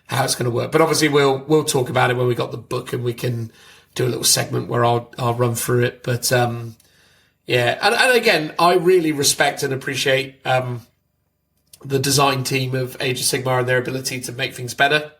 how it's going to work. But obviously we'll talk about it when we got the book, and we can do a little segment where I'll run through it. But, yeah. And again, I really respect and appreciate the design team of Age of Sigmar and their ability to make things better.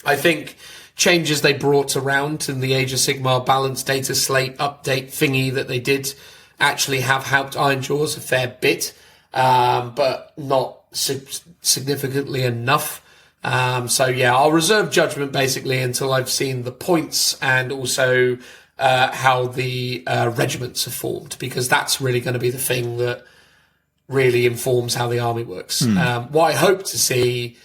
I think changes they brought around in the Age of Sigmar balance data slate update thingy that they did actually have helped Ironjaws a fair bit, but not significantly enough. So yeah, I'll reserve judgment basically until I've seen the points and also how the regiments are formed, because that's really going to be the thing that really informs how the army works. What I hope to see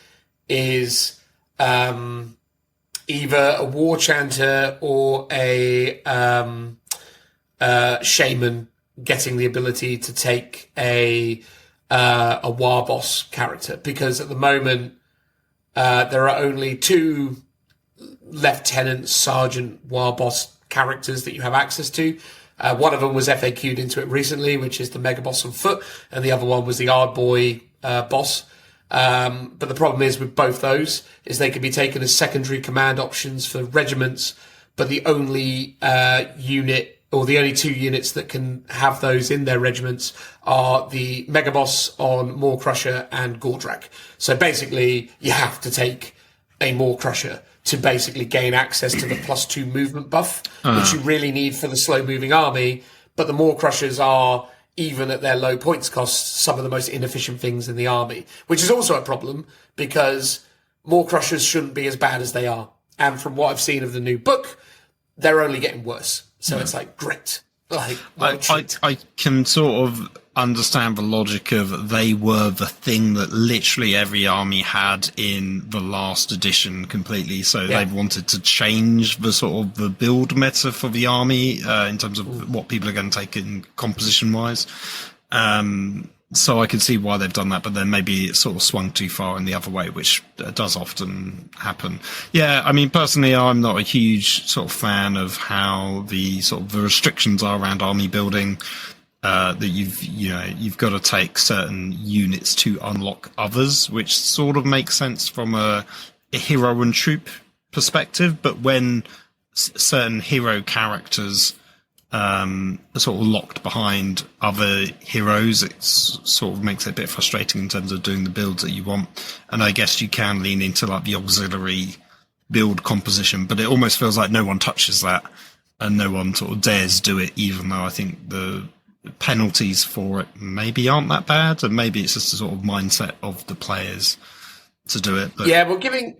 is either a war chanter or a shaman getting the ability to take a war boss character, because at the moment there are only 2 lieutenant, sergeant, war boss characters that you have access to. One of them was FAQ'd into it recently, which is the Mega Boss on foot, and the other one was the Ardboy boss. But the problem is with both those is they can be taken as secondary command options for regiments, but the only unit, or the only 2 units that can have those in their regiments, are the Mega Boss on Maw Crusher and Gordrak. So basically, you have to take a Maw Crusher to basically gain access to the +2 movement buff, which you really need for the slow-moving army. But the Maw Crushers are, even at their low points costs, some of the most inefficient things in the army, which is also a problem, because Maw Crushers shouldn't be as bad as they are. And from what I've seen of the new book, they're only getting worse. So it's like, great. Like, I can sort of understand the logic of they were the thing that literally every army had in the last edition completely. So they wanted to change the sort of the build meta for the army in terms of what people are going to take in composition wise. So I can see why they've done that, but then maybe it sort of swung too far in the other way, which does often happen. Yeah, I mean, personally, I'm not a huge sort of fan of how the sort of the restrictions are around army building. That you've got to take certain units to unlock others, which sort of makes sense from a hero and troop perspective. But when certain hero characters are sort of locked behind other heroes, it sort of makes it a bit frustrating in terms of doing the builds that you want. And I guess you can lean into like the auxiliary build composition, but it almost feels like no one touches that and no one sort of dares do it, even though I think the penalties for it maybe aren't that bad, and maybe it's just a sort of mindset of the players to do it. But yeah, well, giving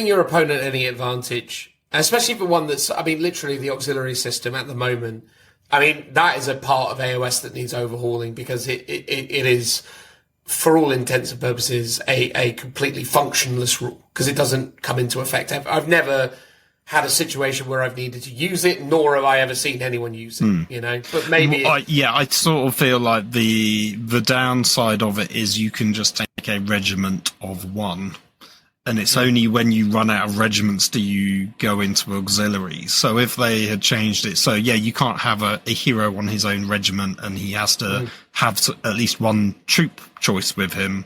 your opponent any advantage, especially for one that's, I mean, literally the auxiliary system at the moment, I mean, that is a part of AOS that needs overhauling, because it is, for all intents and purposes, a completely functionless rule, because it doesn't come into effect. I've never had a situation where I've needed to use it, nor have I ever seen anyone use it, But maybe... I sort of feel like the downside of it is you can just take a regiment of 1, and it's only when you run out of regiments do you go into auxiliaries. So if they had changed it, so yeah, you can't have a hero on his own regiment, and he has to have at least 1 troop choice with him.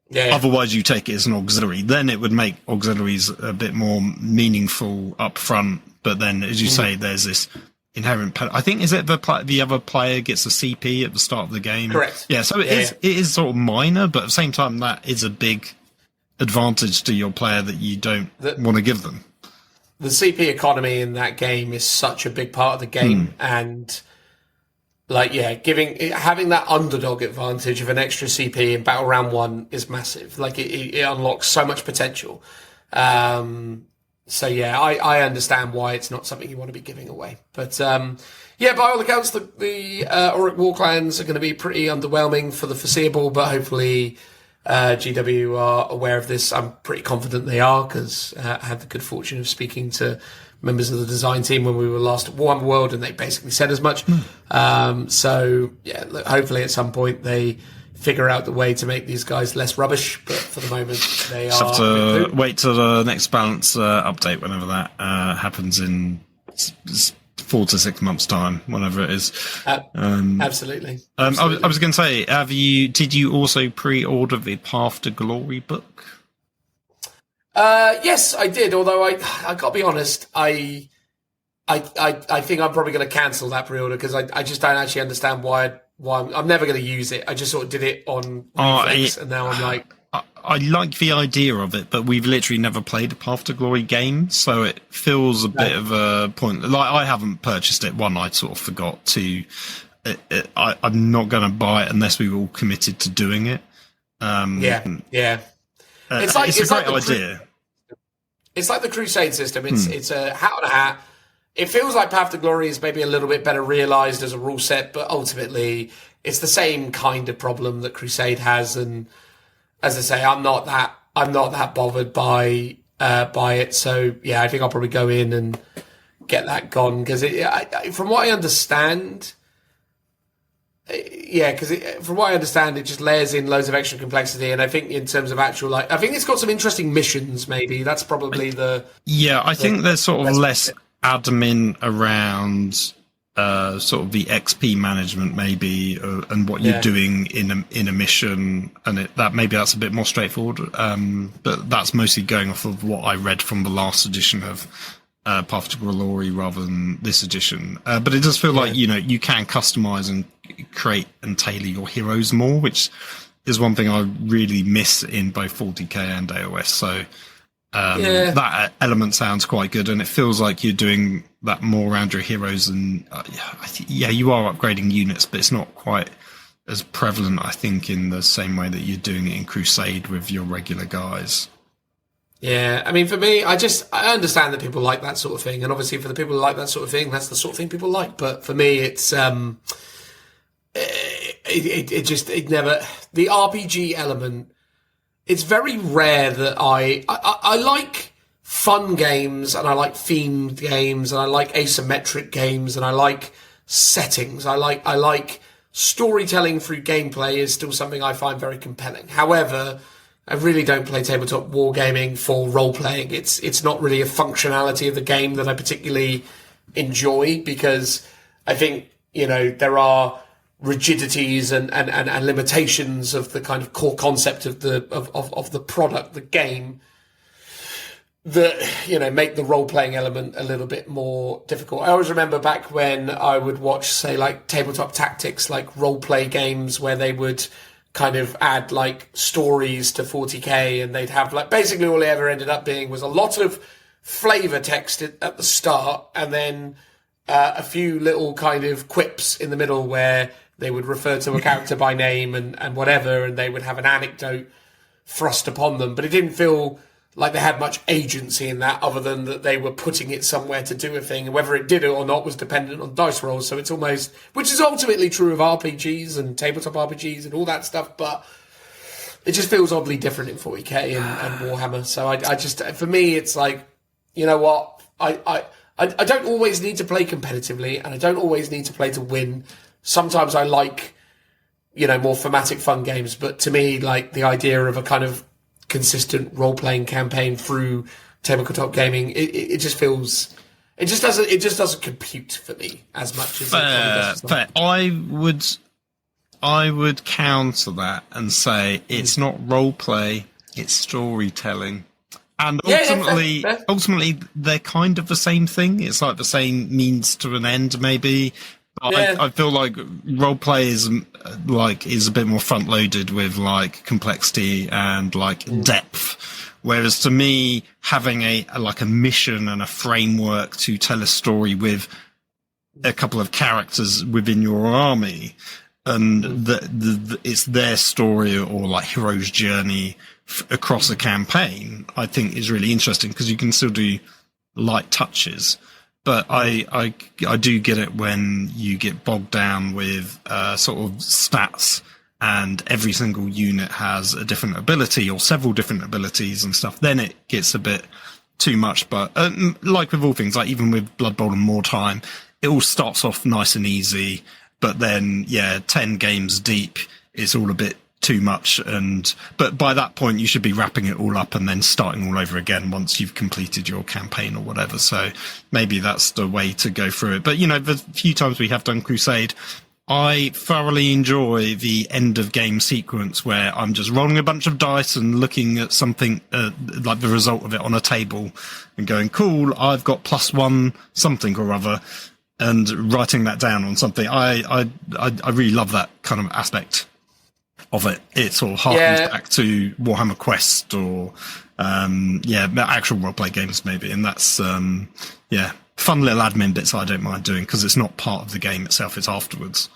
Yeah. Otherwise, you take it as an auxiliary. Then it would make auxiliaries a bit more meaningful up front. But then, as you say, there's this inherent. I think is it the other player gets a CP at the start of the game. Correct. Yeah. So it is sort of minor, but at the same time, that is a big advantage to your player that you don't want to give them. The CP economy in that game is such a big part of the game, and having that underdog advantage of an extra CP in Battle Round 1 is massive. Like it unlocks so much potential. So yeah, I understand why it's not something you want to be giving away. But by all accounts, the Auric War Clans are going to be pretty underwhelming for the foreseeable, but hopefully GW are aware of this. I'm pretty confident they are, because I had the good fortune of speaking to members of the design team when we were last at Warhammer World, and they basically said as much. So yeah, look, hopefully at some point they figure out the way to make these guys less rubbish, but for the moment they are. Just have to wait till the next balance update, whenever that happens in 4 to 6 months' time, whenever it is. Absolutely. I was going to say, did you also pre-order the Path to Glory book? Yes, I did. Although I got to be honest, I think I'm probably going to cancel that pre-order, because I just don't actually understand why I'm never going to use it. I just sort of did it on reflex, and now I'm like, I like the idea of it, but we've literally never played a Path to Glory game, so it feels a bit of a point. Like, I haven't purchased it. I sort of forgot to. I'm not going to buy it unless we were all committed to doing it. Yeah. It's a great idea. It's like the Crusade system. It's a hat on a hat. It feels like Path to Glory is maybe a little bit better realised as a rule set, but ultimately it's the same kind of problem that Crusade has. And as I say, I'm not that bothered by it. So yeah, I think I'll probably go in and get that gone, because from what I understand, it just layers in loads of extra complexity. And I think in terms of actual, I think it's got some interesting missions. Maybe that's probably I think there's sort of less admin around sort of the XP management, maybe, and what you're doing in a mission, and that's a bit more straightforward. But that's mostly going off of what I read from the last edition of Path to Glory rather than this edition. But it does feel like you can customize and create and tailor your heroes more, which is one thing I really miss in both 40k and AOS. So that element sounds quite good, and it feels like you're doing that more around your heroes. And you are upgrading units, but it's not quite as prevalent, I think, in the same way that you're doing it in Crusade with your regular guys. Yeah, I mean, for me, I understand that people like that sort of thing, and obviously for the people who like that sort of thing, that's the sort of thing people like. But for me, it's the RPG element. It's very rare that I like fun games, and I like themed games, and I like asymmetric games, and I like settings. I like storytelling through gameplay is still something I find very compelling. However, I really don't play tabletop wargaming for role-playing. It's not really a functionality of the game that I particularly enjoy, because I think, there are rigidities and limitations of the kind of core concept of the product, the game, that, make the role-playing element a little bit more difficult. I always remember back when I would watch, say, like Tabletop Tactics, like role-play games where they would kind of add like stories to 40k, and they'd have basically all they ever ended up being was a lot of flavor text at the start, and then a few little kind of quips in the middle where they would refer to a character by name and whatever, and they would have an anecdote thrust upon them, but it didn't feel like they had much agency in that, other than that they were putting it somewhere to do a thing, and whether it did it or not was dependent on dice rolls. So it's almost, which is ultimately true of RPGs and tabletop RPGs and all that stuff, but it just feels oddly different in 40k and Warhammer. So I just, for me, it's like, you know what, I don't always need to play competitively, and I don't always need to play to win. Sometimes I like, more thematic fun games, but to me, like the idea of a kind of consistent role-playing campaign through tabletop gaming, it just feels, it just doesn't compute for me as much as it does. Fair. I would counter that and say it's not role play, it's storytelling. And ultimately, they're kind of the same thing. It's like the same means to an end, maybe. But I feel like role play is a bit more front loaded with like complexity and like depth. Whereas to me, having a mission and a framework to tell a story with a couple of characters within your army, and it's their story or like hero's journey across a campaign, I think is really interesting because you can still do light touches. But I do get it when you get bogged down with sort of stats and every single unit has a different ability or several different abilities and stuff. Then it gets a bit too much. But like with all things, like even with Blood Bowl and More Time, it all starts off nice and easy. But then, 10 games deep, it's all a bit too much. But by that point, you should be wrapping it all up and then starting all over again once you've completed your campaign or whatever. So maybe that's the way to go through it. But, the few times we have done Crusade, I thoroughly enjoy the end of game sequence where I'm just rolling a bunch of dice and looking at something like the result of it on a table and going, cool, I've got +1 something or other. And writing that down on something, I really love that kind of aspect of it. It sort of harkens back to Warhammer Quest or actual roleplay games maybe, and that's fun little admin bits I don't mind doing because it's not part of the game itself; it's afterwards.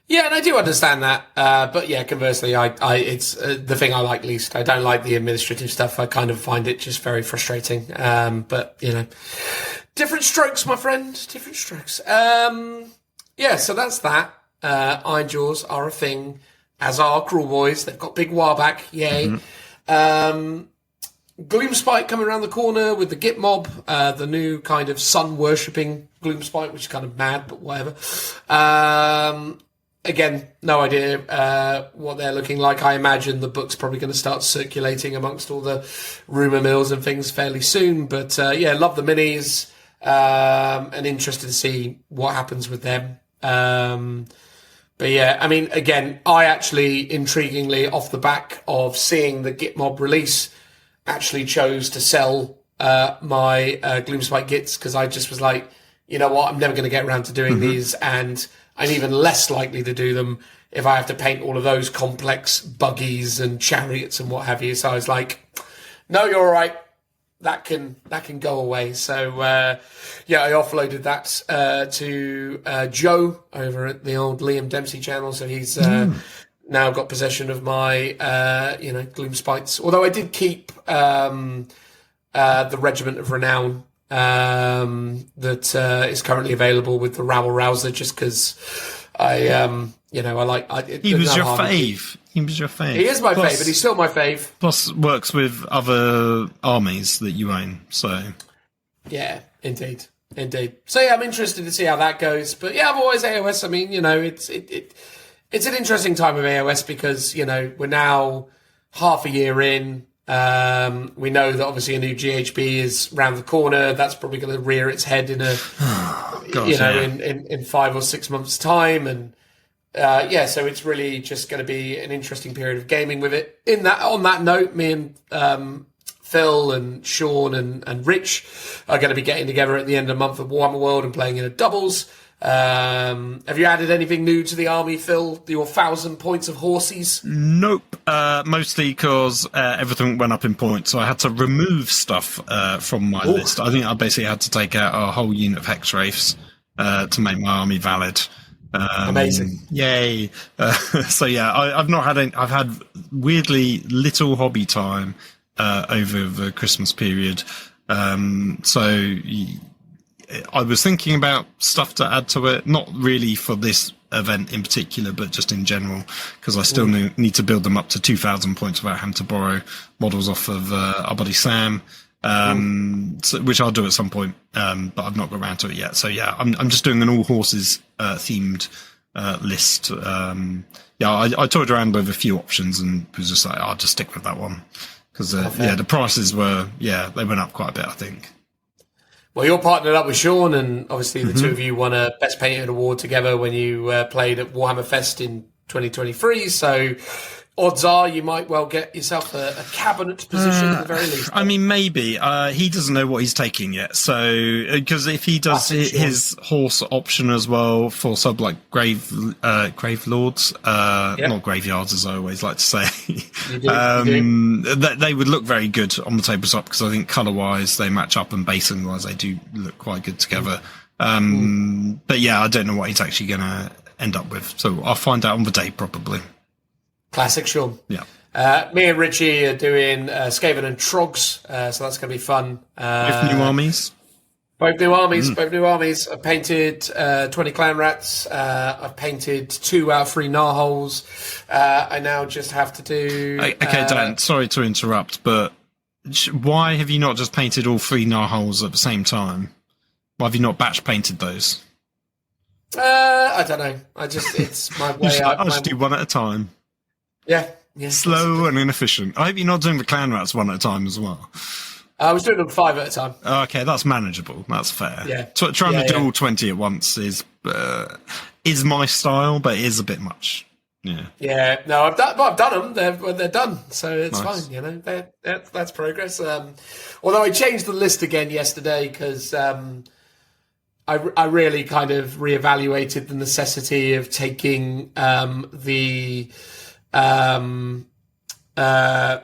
Yeah, and I do understand that, but conversely, it's the thing I like least. I don't like the administrative stuff. I kind of find it just very frustrating. But different strokes, my friend. Different strokes. So that's that. Iron Jaws are a thing, as are Cruel Boys. They've got big Warback, yay. Gloomspite coming around the corner with the Git Mob, the new kind of sun-worshipping Gloomspite, which is kind of mad, but whatever. Again, no idea what they're looking like. I imagine the book's probably going to start circulating amongst all the rumour mills and things fairly soon. But love the minis and interested to see what happens with them. But I mean, again, I actually, intriguingly, off the back of seeing the Gitmob release, actually chose to sell my Gloomspite Gits because I just was like, you know what, I'm never going to get around to doing these, and I'm even less likely to do them if I have to paint all of those complex buggies and chariots and what have you. So I was like, no, you're all right. That can go away. So, I offloaded that to Joe over at the old Liam Dempsey channel. So he's now got possession of my, Gloomspites. Although I did keep the Regiment of Renown that is currently available with the Rabble Rouser, just because I like. He was your fave. He was your fave. He is my fave, but he's still my fave. Plus, works with other armies that you own. So, yeah, indeed. So I'm interested to see how that goes. But I've always AOS. I mean, it's an interesting time of AOS because we're now half a year in. We know that obviously a new GHB is round the corner. That's probably going to rear its head in in 5 or 6 months' time, and so it's really just going to be an interesting period of gaming with it. On that note, me and Phil and Sean and Rich are going to be getting together at the end of the month at Warhammer World and playing in a doubles. Have you added anything new to the army, Phil? Your 1,000 points of horses? Nope. Mostly because everything went up in points, so I had to remove stuff from my list. I think I basically had to take out a whole unit of Hex Wraiths to make my army valid. Amazing. Yay. I've not had I've had weirdly little hobby time over the Christmas period. I was thinking about stuff to add to it, not really for this event in particular, but just in general, because I still need to build them up to 2,000 points without having to borrow models off of our buddy Sam, which I'll do at some point, but I've not got around to it yet. So I'm just doing an all horses themed list. I toyed around with a few options and was just like, I'll just stick with that one because the prices were they went up quite a bit, I think. Well, you're partnered up with Sean, and obviously the two of you won a Best Painted award together when you played at Warhammer Fest in 2023. So odds are you might well get yourself a cabinet position at the very least. I mean, maybe. He doesn't know what he's taking yet. So, because if he does his horse option as well for sub like grave lords, not graveyards as I always like to say, You do. they would look very good on the tabletop because I think colour wise they match up and basing wise they do look quite good together. But yeah, I don't know what he's actually going to end up with. So I'll find out on the day probably. Classic Sean. Yeah. Me and Richie are doing Skaven and Trogs, so that's going to be fun. With new armies? Both new armies. I've painted 20 clan rats. I've painted 2 out of 3 narwhals. I now just have to do... Okay, Dan, sorry to interrupt, but why have you not just painted all 3 narwhals at the same time? Why have you not batch painted those? I don't know. It's my way out. I'll just do one at a time. Yeah. Slow and inefficient. I hope you're not doing the clan rats one at a time as well. I was doing them 5 at a time. Okay, that's manageable. That's fair. Yeah. Trying to do all 20 at once is my style, but it is a bit much. Yeah. Yeah. No, I've done them. They're done, so it's Nice. fine. You know, that's progress. Although I changed the list again yesterday because I really kind of reevaluated the necessity of taking the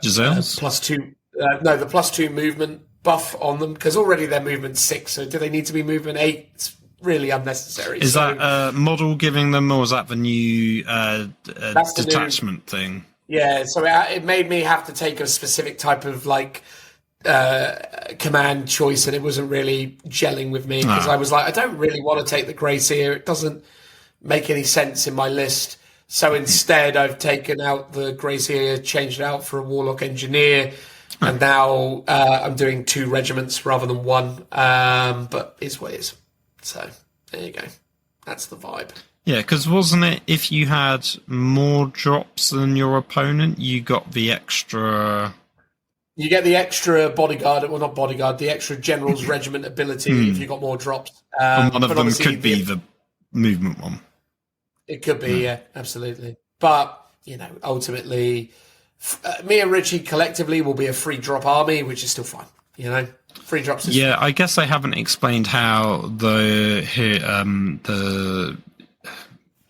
Giselles? +2 the +2 movement buff on them because already they're movement 6, so do they need to be movement 8? It's really unnecessary. Is that model giving them, or is that the new detachment thing? Yeah, so it made me have to take a specific type of like command choice, and it wasn't really gelling with me because I was like, I don't really want to take the Grey Seer. It doesn't make any sense in my list. So instead, I've taken out the Grey Seer, changed it out for a Warlock Engineer, and now I'm doing 2 regiments rather than 1. But it's what it is. So there you go. That's the vibe. Yeah, because wasn't it if you had more drops than your opponent, you got the extra... You get the extra bodyguard, well, not bodyguard, the extra general's regiment ability if you got more drops. and one of them could be the movement one. It could be, yeah, absolutely. But, you know, ultimately, me and Richie collectively will be a free drop army, which is still fine. You know, free drops is fine. I guess they haven't explained how the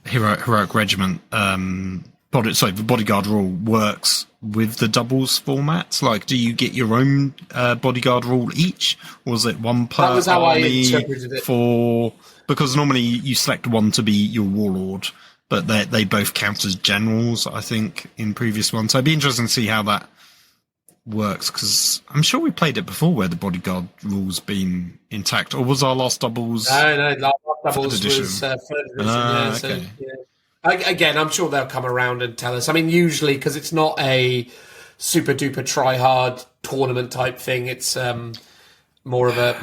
heroic regiment, the bodyguard rule works with the doubles formats. Like, do you get your own bodyguard rule each, or is it one per That was how army I interpreted it. Because normally you select one to be your warlord, but they both count as generals, I think, in previous ones. So it'd be interesting to see how that works, because I'm sure we played it before where the bodyguard rule's been intact. Or was our last doubles... No, last doubles edition? was third edition. Okay. So, yeah. Again, I'm sure they'll come around and tell us. I mean, usually, because it's not a super duper try hard tournament type thing, it's more of a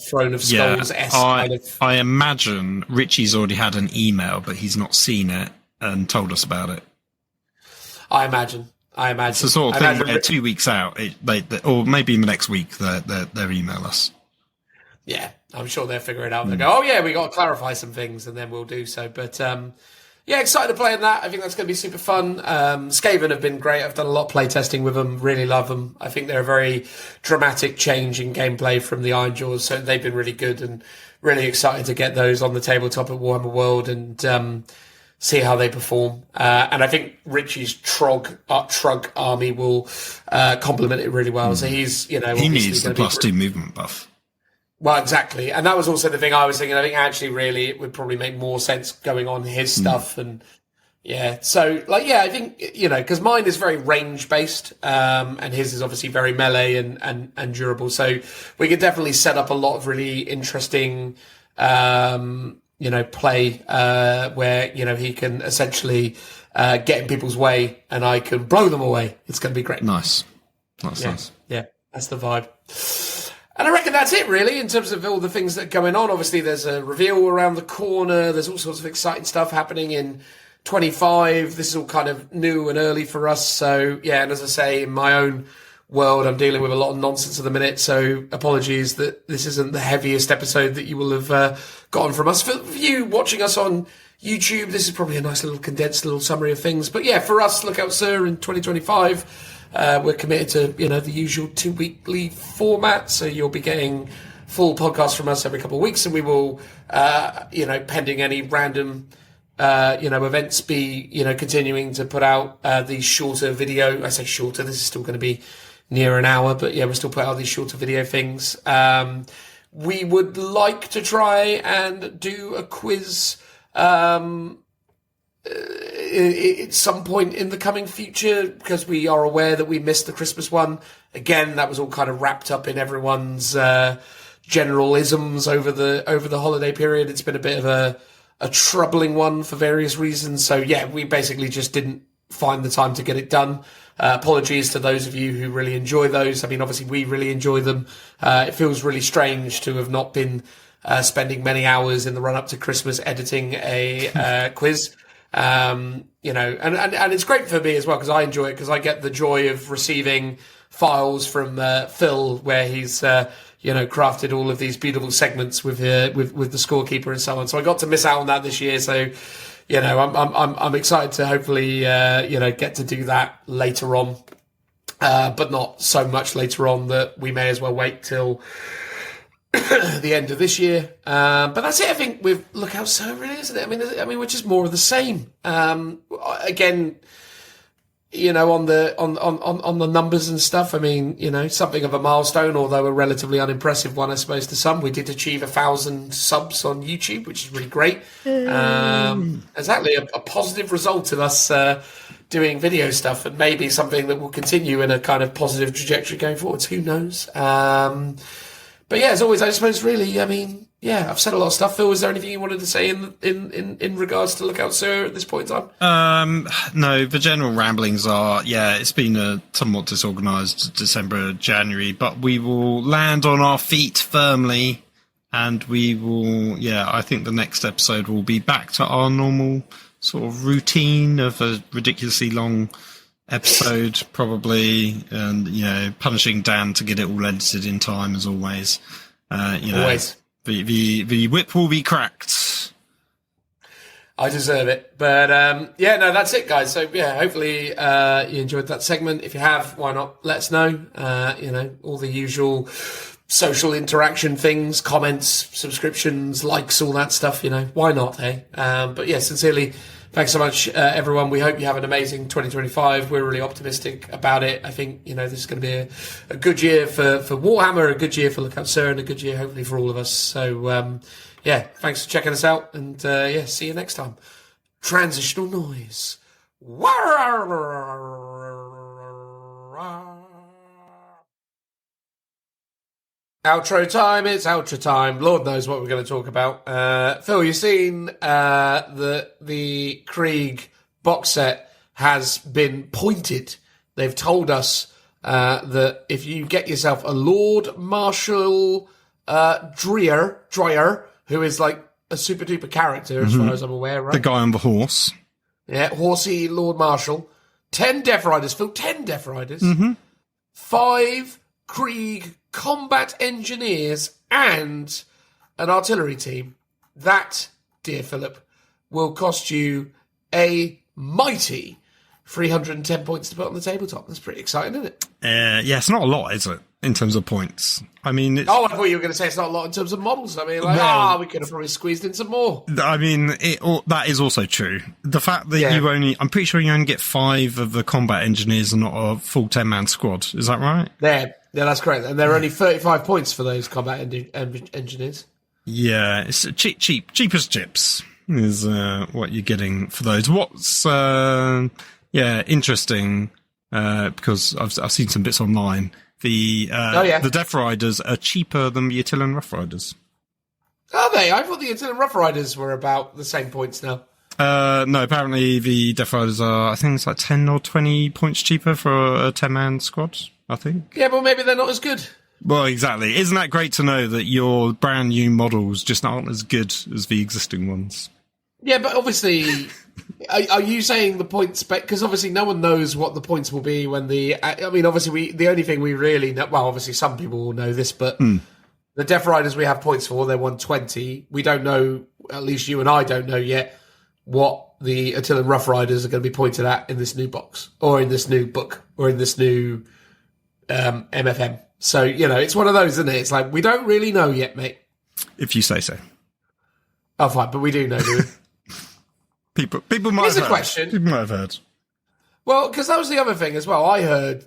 Throne of Skulls-esque kind of. I imagine Richie's already had an email, but he's not seen it and told us about it. I imagine. It's the sort of thing where 2 weeks out, or maybe in the next week, they'll email us. Yeah, I'm sure they'll figure it out. They'll go, oh yeah, we got to clarify some things, and then we'll do so. But yeah, excited to play in that. I think that's going to be super fun. Skaven have been great. I've done a lot of play testing with them. Really love them. I think they're a very dramatic change in gameplay from the Ironjaws, so they've been really good, and really excited to get those on the tabletop at Warhammer World and see how they perform. And I think Richie's Trug army will complement it really well. So he's, he needs the +2 movement buff. Well, exactly. And that was also the thing I was thinking. I think actually really it would probably make more sense going on his stuff. And yeah, so I think, because mine is very range based, and his is obviously very melee and durable. So we could definitely set up a lot of really interesting, play, where, he can essentially, get in people's way and I can blow them away. It's going to be great. Nice. That's nice. Yeah. That's the vibe. And I reckon that's it, really, in terms of all the things that are going on. Obviously, there's a reveal around the corner. There's all sorts of exciting stuff happening in 25. This is all kind of new and early for us. So, yeah, and as I say, in my own world. I'm dealing with a lot of nonsense at the minute, so apologies that this isn't the heaviest episode that you will have gotten from us. For you watching us on YouTube, this is probably a nice little condensed little summary of things. But yeah, for us, Look Out Sir in 2025, we're committed to, the usual 2-weekly format, so you'll be getting full podcasts from us every couple of weeks, and we will, pending any random events, be, continuing to put out these shorter video. I say shorter, this is still going to be near an hour, but yeah, we'll still put out these shorter video things. We would like to try and do a quiz at some point in the coming future, because we are aware that we missed the Christmas one. Again, that was all kind of wrapped up in everyone's general isms over the holiday period. It's been a bit of a troubling one for various reasons. So yeah, we basically just didn't find the time to get it done. Apologies to those of you who really enjoy those. I mean, obviously we really enjoy them. It feels really strange to have not been spending many hours in the run up to Christmas editing a quiz. And it's great for me as well, because I enjoy it, because I get the joy of receiving files from Phil where he's crafted all of these beautiful segments with the scorekeeper and so on. So I got to miss out on that this year. So, I'm excited to hopefully get to do that later on, but not so much later on that we may as well wait till the end of this year. But that's it, I think, with Look Out Sir, really, isn't it? I mean, we're just more of the same. Again, on the numbers and stuff, I mean, something of a milestone, although a relatively unimpressive one, I suppose, to some. We did achieve 1,000 subs on YouTube, which is really great. Exactly, a positive result of us doing video stuff, and maybe something that will continue in a kind of positive trajectory going forwards. Who knows? But yeah, as always, I suppose, really, I mean, yeah, I've said a lot of stuff. Phil, was there anything you wanted to say in regards to Look Out Sir at this point in time? No, the general ramblings are, it's been a somewhat disorganised December, January, but we will land on our feet firmly, and we will, I think the next episode will be back to our normal sort of routine of a ridiculously long episode, probably, and, punishing Dan to get it all edited in time, as always. Always. The whip will be cracked. I deserve it. But, that's it, guys. So, hopefully you enjoyed that segment. If you have, why not let us know? All the usual social interaction things, comments, subscriptions, likes, all that stuff, why not, hey? But, sincerely, thanks so much, everyone. We hope you have an amazing 2025. We're really optimistic about it. I think, this is going to be a good year for Warhammer, a good year for Look Out Sir, and a good year, hopefully, for all of us. So, thanks for checking us out, and, see you next time. Transitional noise. Outro time, it's outro time. Lord knows what we're going to talk about. Phil, you've seen the Krieg box set has been pointed. They've told us that if you get yourself a Lord Marshal Dreyer, who is like a super duper character as far as I'm aware, right? The guy on the horse. Yeah, horsey Lord Marshal. 10 Death Riders, Phil, 10 Death Riders. 5 Krieg combat engineers and an artillery team. That, dear Philip, will cost you a mighty 310 points to put on the tabletop. That's pretty exciting, isn't it? It's not a lot, is it, in terms of points? I mean, I thought you were going to say it's not a lot in terms of models. I mean, we could have probably squeezed in some more. I mean, that is also true. The fact that I'm pretty sure you only get 5 of the combat engineers and not a full 10-man squad. Is that right? Yeah, that's correct. And there are only 35 points for those combat engineers. Yeah, it's cheap as chips is what you're getting for those. What's interesting, because I've seen some bits online. The Death Riders are cheaper than the Attilan Rough Riders. Are they? I thought the Attilan Rough Riders were about the same points now. No, apparently the Death Riders are, I think it's like 10 or 20 points cheaper for a 10-man squad, I think. Yeah, but maybe they're not as good. Well, exactly. Isn't that great to know that your brand new models just aren't as good as the existing ones? Yeah, but obviously, Are you saying the points? Because obviously no one knows what the points will be when the. I mean, obviously the only thing we really know. Well, obviously some people will know this, but the Death Riders we have points for, they're 120. We don't know. At least you and I don't know yet what the Attilan Rough Riders are going to be pointed at in this new box, or in this new book, or in this new MFM. So it's one of those, isn't it? It's like we don't really know yet, mate. If you say so. Oh, fine, but we do know, do we? People might Here's have a heard. question. People might have heard. Well, because that was the other thing as well. I heard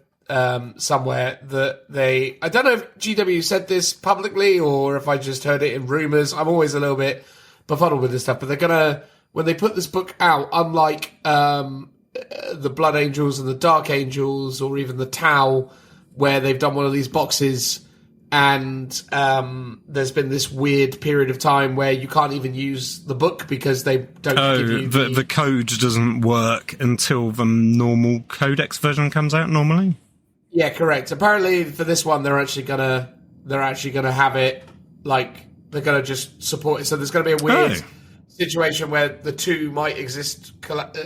somewhere that I don't know if GW said this publicly or if I just heard it in rumours. I'm always a little bit befuddled with this stuff, but they're going to, when they put this book out, unlike the Blood Angels and the Dark Angels or even the Tau, where they've done one of these boxes and there's been this weird period of time where you can't even use the book because they don't give you the code doesn't work until the normal Codex version comes out normally. Yeah, correct. Apparently for this one they're actually gonna have it, like they're gonna just support it. So there's gonna be a weird situation where the two might exist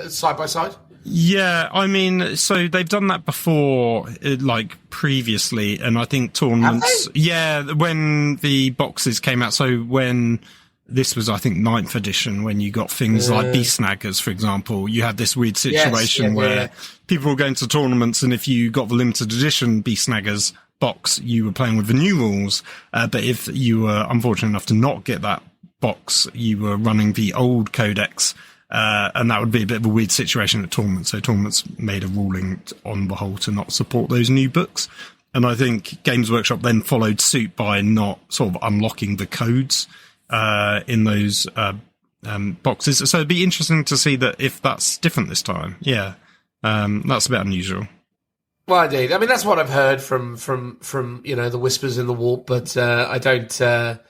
side by side. Yeah, I mean, so they've done that before, like previously, and I think tournaments. Yeah, when the boxes came out. So when this was, I think, 9th edition, when you got things like Beast Snaggers, for example, you had this weird situation where people were going to tournaments, and if you got the limited edition Beast Snaggers box, you were playing with the new rules. But if you were unfortunate enough to not get that box, you were running the old codex. And that would be a bit of a weird situation at tournaments. So tournaments made a ruling on the whole to not support those new books. And I think Games Workshop then followed suit by not sort of unlocking the codes in those boxes. So it'd be interesting to see that if that's different this time. Yeah, that's a bit unusual. Well, indeed. I mean, that's what I've heard from the whispers in the warp, but I don't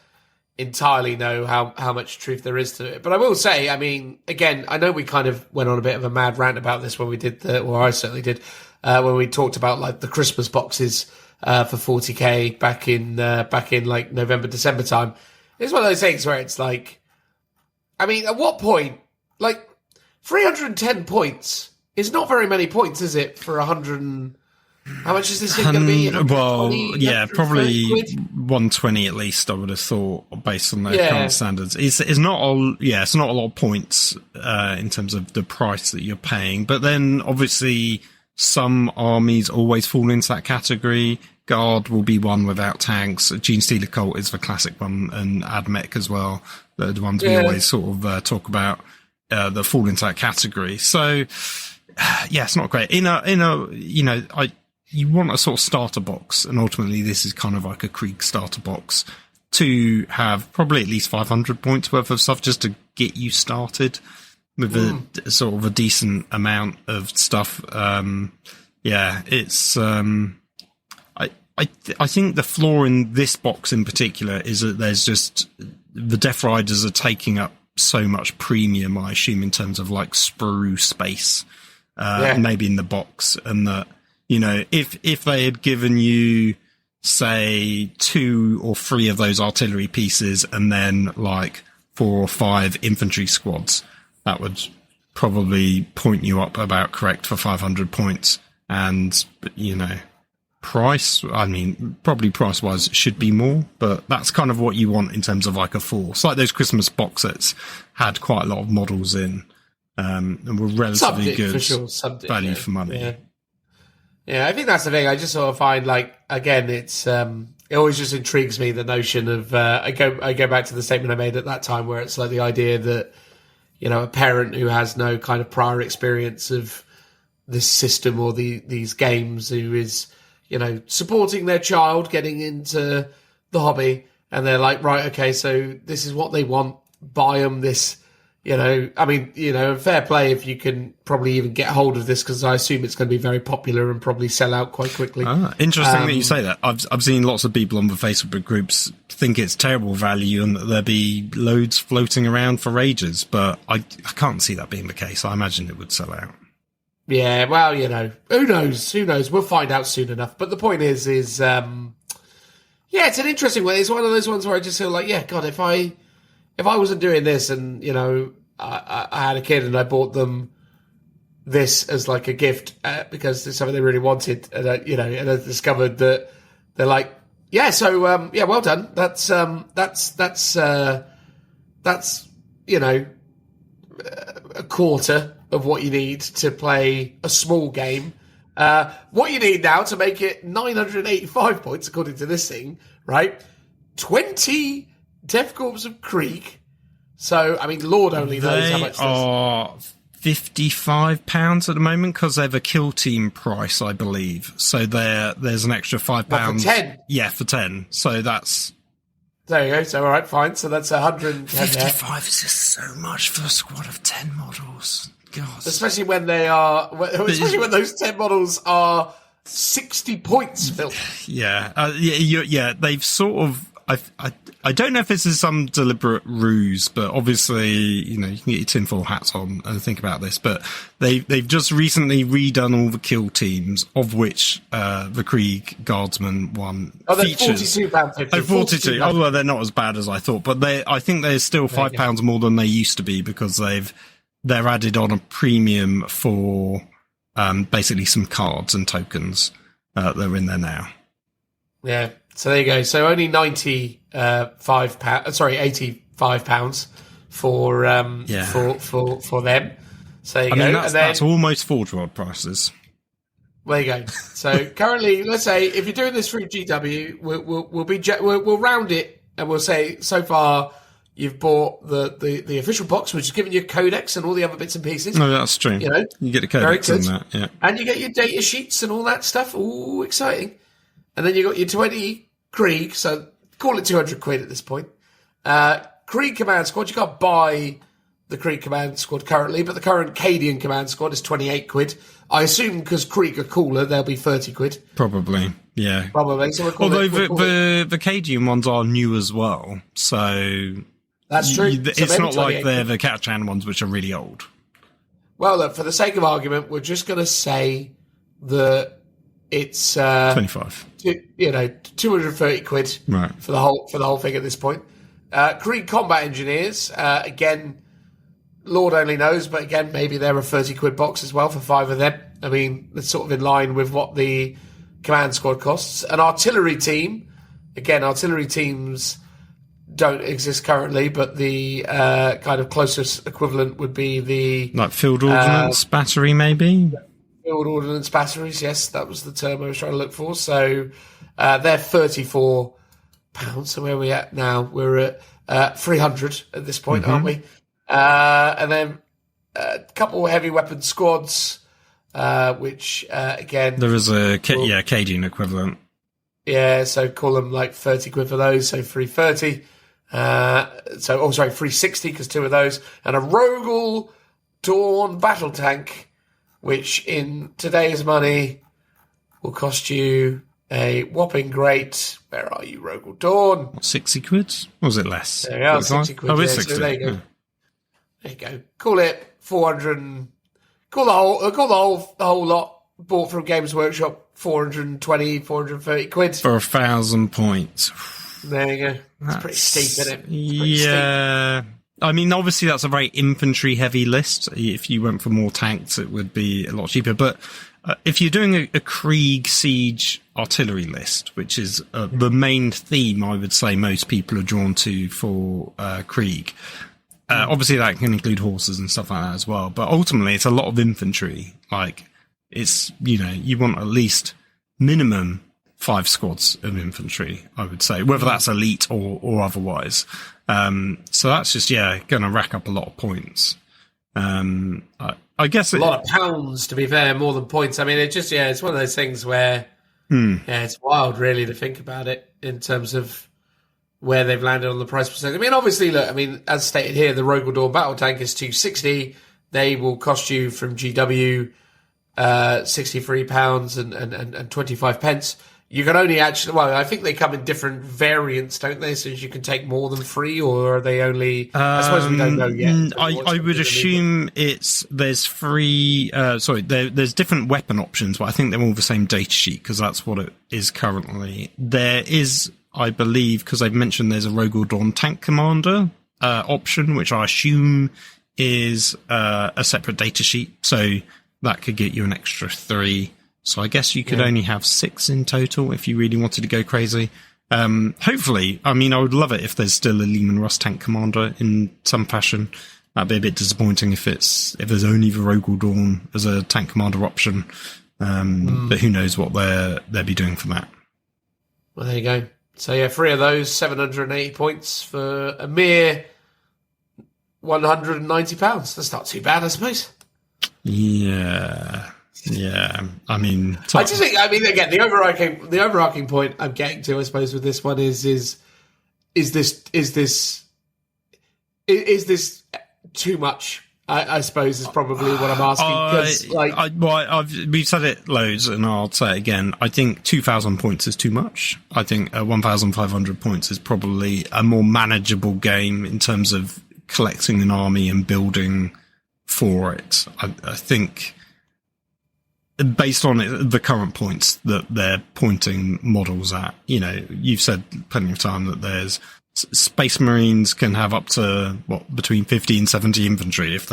entirely know how much truth there is to it. But I will say, I mean, again, I know we kind of went on a bit of a mad rant about this when we did I certainly did, when we talked about like the Christmas boxes for 40k back in like November, December time. It's one of those things where it's like, I mean, at what point, like 310 points is not very many points, is it, for 100 how much is this thing going to be? Well, yeah, probably 120 at least. I would have thought, based on their current standards. It's not it's not a lot of points in terms of the price that you're paying. But then, obviously, some armies always fall into that category. Guard will be one without tanks. Gene Stealer Cult is the classic one, and Admech as well. They're the ones we always sort of talk about that fall into that category. So, yeah, it's not great. You want a sort of starter box, and ultimately this is kind of like a Krieg starter box to have probably at least 500 points worth of stuff just to get you started with a sort of a decent amount of stuff. It's I think the flaw in this box in particular is that there's just the Death Riders are taking up so much premium, I assume, in terms of like sprue space, maybe in the box, and that. If they had given you, say, 2 or 3 of those artillery pieces and then like 4 or 5 infantry squads, that would probably point you up about correct for 500 points. And, price, I mean, probably price-wise it should be more, but that's kind of what you want in terms of like a force. Like those Christmas box sets had quite a lot of models in and were relatively good value for money. Yeah. Yeah, I think that's the thing. I just sort of find, like, again, it's it always just intrigues me, the notion of I go back to the statement I made at that time, where it's like the idea that a parent who has no kind of prior experience of this system or these games, who is supporting their child getting into the hobby, and they're like, right, okay, so this is what they want, buy them this. I mean, fair play if you can probably even get hold of this, because I assume it's going to be very popular and probably sell out quite quickly. Interesting that you say that. I've seen lots of people on the Facebook groups think it's terrible value and that there'll be loads floating around for ages, but I can't see that being the case. I imagine it would sell out. Yeah, well, who knows? Who knows? We'll find out soon enough. But the point is it's an interesting one. It's one of those ones where I just feel like, yeah, God, if I wasn't doing this and, I had a kid and I bought them this as like a gift because it's something they really wanted, and and I discovered that they're like, yeah, so well done. That's a quarter of what you need to play a small game. What you need now to make it 985 points, according to this thing, right? 20 Death Korps of Krieg. So, I mean, Lord only knows how much they are £55 at the moment because they have a kill team price, I believe. So there's an extra £5. For 10? Yeah, for 10. So that's... There you go. So, all right, fine. So that's 110 55 is just so much for a squad of 10 models. God. Especially when those 10 models are 60 points, Phil. Yeah. They've sort of... I don't know if this is some deliberate ruse, but obviously, you can get your tinfoil hats on and think about this. But they've just recently redone all the kill teams, of which the Krieg Guardsman one features. £42.50. Oh, 42. Oh, well, they're not as bad as I thought, but I think they're still £5 more than they used to be because they're added on a premium for basically some cards and tokens that are in there now. Yeah. So there you go. So only £85 for them. So there you go. That's almost Forge World prices. There you go. So currently, let's say if you're doing this through GW, we'll round it and we'll say so far you've bought the official box, which is giving you a codex and all the other bits and pieces. No, that's true. You get a codex in that, yeah, and you get your data sheets and all that stuff. Ooh, exciting! And then you got your 20 Krieg, so call it 200 quid at this point. Krieg Command Squad, you can't buy the Krieg Command Squad currently, but the current Cadian Command Squad is 28 quid. I assume because Krieg are cooler, they'll be 30 quid. Probably, yeah. Probably. So although the Cadian ones are new as well, so... That's true. It's not like they're the Catachan ones, which are really old. Well, look, for the sake of argument, we're just going to say that it's 25. 230 quid right. for the whole thing at this point. Krieg Combat Engineers, again, Lord only knows, but again, maybe they're a 30 quid box as well for 5 of them. I mean, it's sort of in line with what the command squad costs. An artillery team, again, artillery teams don't exist currently, but the kind of closest equivalent would be the... Like field ordnance battery, maybe? Field ordnance batteries, yes, that was the term I was trying to look for. So they're £34. So where are we at now? We're at 300 at this point, aren't we? And then a couple of heavy weapon squads, which again... There is a Cadian equivalent. Yeah, so call them like 30 quid for those, so 330. 360 because 2 of those. And a Rogel Dawn battle tank, which in today's money will cost you a whopping great... Where are you, Rogel Dawn? What, 60 quid? Or was it less? There you are, 60 quid. Oh, it's 60. So there you go. Yeah. There you go. Call it 400... Call the whole lot bought from Games Workshop 420, 430 quid. For 1,000 points. There you go. That's pretty steep, isn't it? Yeah. Steep. I mean, obviously that's a very infantry-heavy list. If you went for more tanks, it would be a lot cheaper. But if you're doing a Krieg Siege artillery list, which is the main theme, I would say most people are drawn to for Krieg, obviously that can include horses and stuff like that as well. But ultimately, it's a lot of infantry. Like, it's, you want at least minimum 5 squads of infantry, I would say, whether that's elite or otherwise. So that's just, going to rack up a lot of points. I guess a lot of pounds, to be fair, more than points. I mean, it just, it's one of those things where, it's wild, really, to think about it in terms of where they've landed on the price percent. I mean, obviously, look, as stated here, the Rogel Dawn battle tank is $260. They will cost you from GW £63 and 25 pence. You can only actually, I think they come in different variants, don't they? So you can take more than 3, or are they only, I suppose we don't know yet. I would assume there's 3, there's different weapon options, but I think they're all the same data sheet because that's what it is currently. There is, I believe, because I've mentioned there's a Rogel Dawn Tank Commander option, which I assume is a separate data sheet, so that could get you an extra 3. So I guess you could only have 6 in total if you really wanted to go crazy. Hopefully, I mean, I would love it if there's still a Lehman Russ tank commander in some fashion. That'd be a bit disappointing if there's only the Rogel Dawn as a tank commander option. But who knows what they'll be doing for that. Well, there you go. So yeah, 3 of those, 780 points for a mere £190. That's not too bad, I suppose. Yeah. I mean, I just think. I mean, again, the overarching point I'm getting to, I suppose, with this one is this too much? I suppose is probably what I'm asking. We've said it loads, and I'll say it again. I think 2,000 points is too much. I think 1,500 points is probably a more manageable game in terms of collecting an army and building for it. I think, based on the current points that they're pointing models at, you've said plenty of time that there's Space Marines can have up to between 50 and 70 infantry if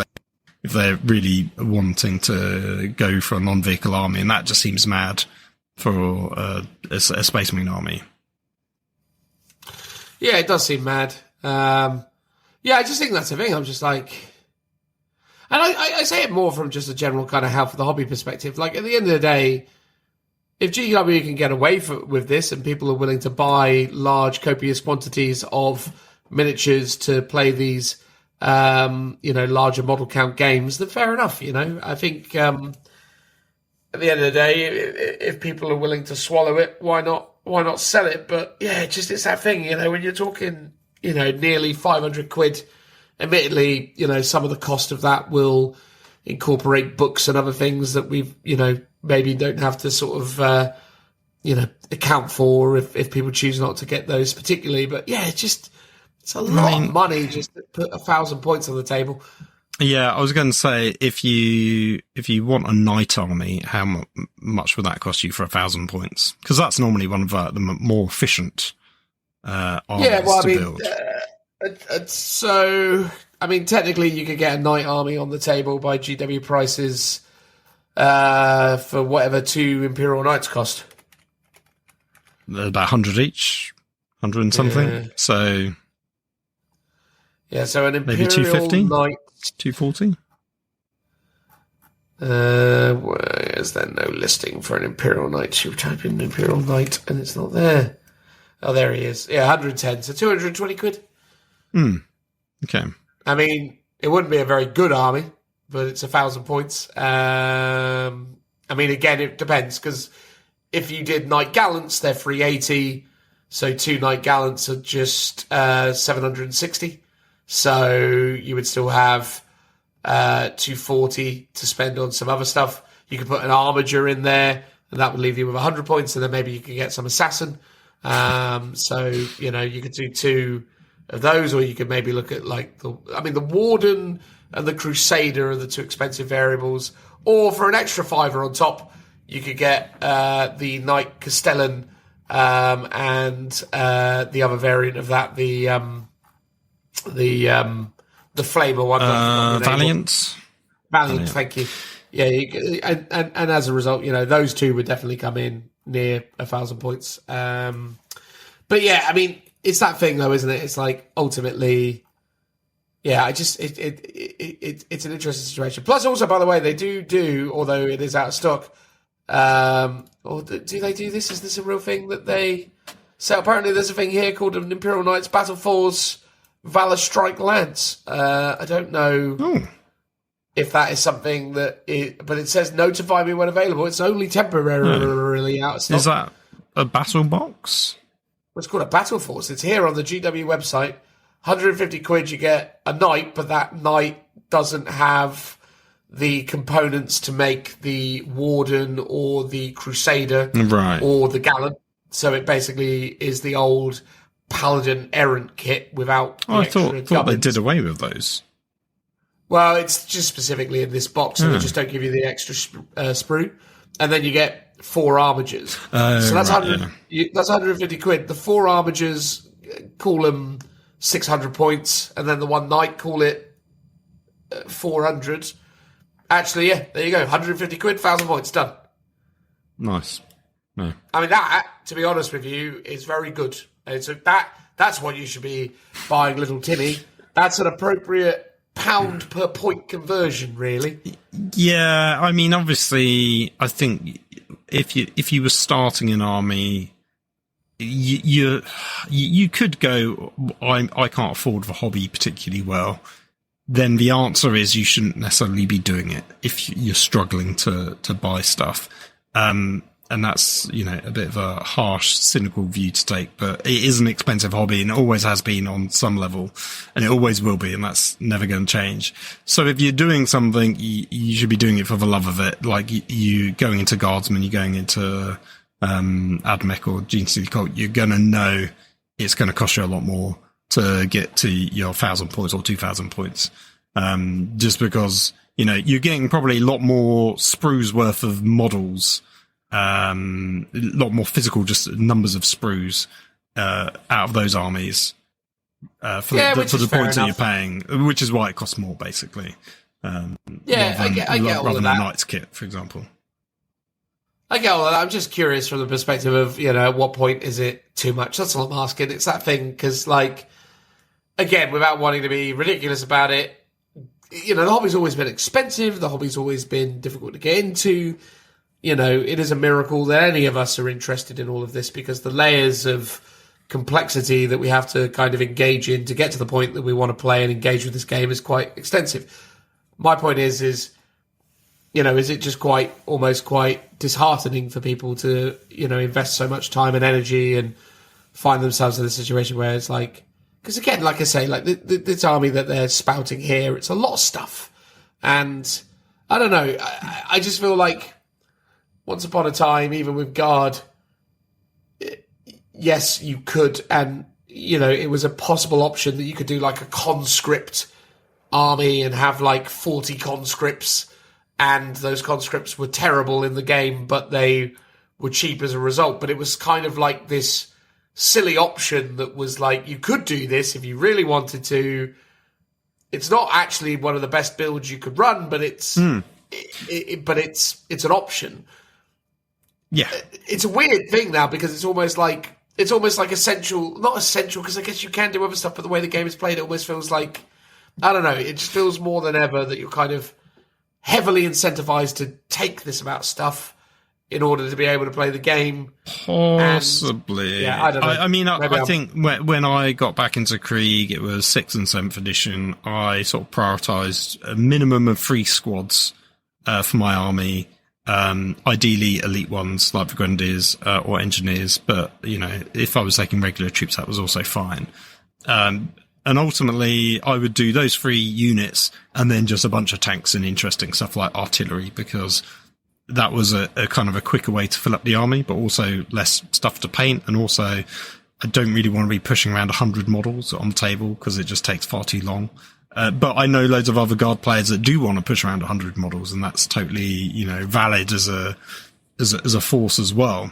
they're really wanting to go for a non-vehicle army, and that just seems mad for a Space Marine army. Yeah, it does seem mad. I just think that's the thing. I'm just like, and I say it more from just a general kind of health of the hobby perspective. Like, at the end of the day, if GW can get away with this and people are willing to buy large, copious quantities of miniatures to play these, larger model count games, then fair enough. I think at the end of the day, if people are willing to swallow it, why not sell it? But yeah, it's that thing. When you're talking, nearly 500 quid. Admittedly, some of the cost of that will incorporate books and other things that we've, maybe don't have to sort of, account for if people choose not to get those particularly. But yeah, it's a lot of money just to put 1,000 points on the table. Yeah, I was going to say, if you want a knight army, how much would that cost you for 1,000 points? Because that's normally one of the more efficient armies to build. So, I mean, technically you could get a knight army on the table by GW prices for whatever 2 Imperial Knights cost. About 100 each, 100 and something. Yeah. So an Imperial maybe 250, Knight, 240. Is there no listing for an Imperial Knight? You type in Imperial Knight and it's not there. Oh, there he is. Yeah, 110. So 220 quid. Okay. I mean, it wouldn't be a very good army, but it's 1,000 points. I mean, again, it depends, because if you did Knight Gallants, they're 380. So 2 Knight Gallants are just 760. So you would still have 240 to spend on some other stuff. You could put an Armiger in there, and that would leave you with 100 points, and then maybe you could get some Assassin. So, you could do 2 of those, or you could maybe look at the Warden and the Crusader are the 2 expensive variables. Or for an extra $5 on top, you could get the Knight Castellan and the other variant of that, the Flamer one. Valiant. Valiant, thank you. Yeah, and as a result, those 2 would definitely come in near 1,000 points. But yeah, I mean, it's that thing though, isn't it? It's like, ultimately, yeah, it's an interesting situation. Plus, also, by the way, they do, although it is out of stock, or do they do this? Is this a real thing that they... So apparently there's a thing here called an Imperial Knights Battle Force Valor Strike Lance. I don't know if that is something but it says notify me when available. It's only temporarily out of stock. Is that a battle box? It's called a Battle Force. It's here on the GW website. 150 quid, you get a knight, but that knight doesn't have the components to make the Warden or the Crusader or the Gallant. So it basically is the old Paladin Errant kit without the extra thought they did away with those. Well, it's just specifically in this box, so they just don't give you the extra sprue. And then you get 4 armigers. So that's that's 150 quid. The 4 armigers, call them 600 points, and then the 1 knight, call it 400. Actually, yeah, there you go. 150 quid, 1,000 points, done. Nice. No. I mean, that, to be honest with you, is very good. And so that's what you should be buying, little Timmy. That's an appropriate pound per point conversion, really. Yeah, I mean, obviously, I think if you were starting an army, you could go, I can't afford the hobby particularly well. Then the answer is you shouldn't necessarily be doing it if you're struggling to buy stuff. And that's, a bit of a harsh, cynical view to take, but it is an expensive hobby and it always has been on some level, and it always will be, and that's never going to change. So if you're doing something, you should be doing it for the love of it. Like you going into Guardsman, you're going into Admech or Gene Stealer Cult, you're going to know it's going to cost you a lot more to get to your 1,000 points or 2,000 points. Just because, you're getting probably a lot more sprues worth of models, a lot more physical, just numbers of sprues, out of those armies, for the points that you're paying, which is why it costs more, basically. I get all rather of than that. a Knight's kit, for example. I get all of that. I'm just curious from the perspective of, at what point is it too much? That's all I'm asking. It's that thing, because, again, without wanting to be ridiculous about it, the hobby's always been expensive. The hobby's always been difficult to get into. It is a miracle that any of us are interested in all of this, because the layers of complexity that we have to kind of engage in to get to the point that we want to play and engage with this game is quite extensive. My point is is it just almost quite disheartening for people to, invest so much time and energy and find themselves in a situation where it's like, because again, like I say, like this army that they're spouting here, it's a lot of stuff. And I don't know, I just feel like once upon a time, even with Guard, yes, you could, and, it was a possible option that you could do like a conscript army and have like 40 conscripts, and those conscripts were terrible in the game, but they were cheap as a result. But it was kind of like this silly option that was like, you could do this if you really wanted to. It's not actually one of the best builds you could run, but it's it's an option. Yeah, it's a weird thing now, because it's almost like essential, not essential, because I guess you can do other stuff, but the way the game is played, it almost feels like, I don't know, it just feels more than ever that you're kind of heavily incentivized to take this amount of stuff in order to be able to play the game. Possibly. And, I don't know. I think when I got back into Krieg, it was 6th and 7th edition, I sort of prioritized a minimum of 3 squads for my army. Ideally elite ones like the Grenadiers or Engineers, but if I was taking regular troops, that was also fine. And ultimately, I would do those 3 units and then just a bunch of tanks and interesting stuff like artillery, because that was a kind of a quicker way to fill up the army, but also less stuff to paint. And also, I don't really want to be pushing around 100 models on the table, because it just takes far too long. But I know loads of other Guard players that do want to push around 100 models, and that's totally, valid as a force as well.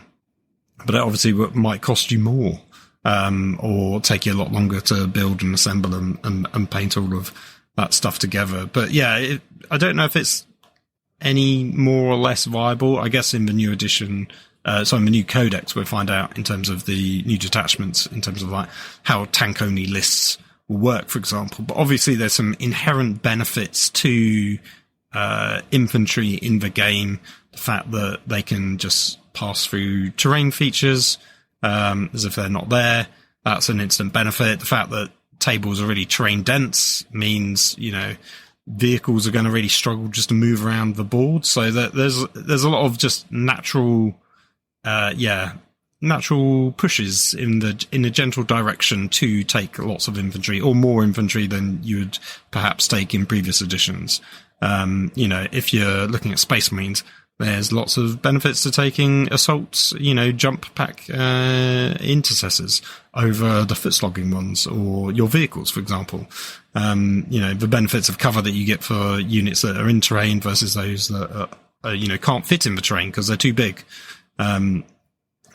But it obviously might cost you more, or take you a lot longer to build and assemble and paint all of that stuff together. But yeah, I don't know if it's any more or less viable. I guess in the new edition, in the new codex, we'll find out in terms of the new detachments, in terms of like how tank only lists will work, for example. But obviously there's some inherent benefits to infantry in the game. The fact that they can just pass through terrain features as if they're not there, that's an instant benefit. The fact that tables are really terrain dense means, vehicles are going to really struggle just to move around the board. So that there's a lot of just natural pushes in a gentle direction to take lots of infantry, or more infantry than you would perhaps take in previous editions. If you're looking at Space Marines, there's lots of benefits to taking assaults, jump pack intercessors over the foot-slogging ones, or your vehicles, for example. The benefits of cover that you get for units that are in terrain versus those that are, can't fit in the terrain because they're too big.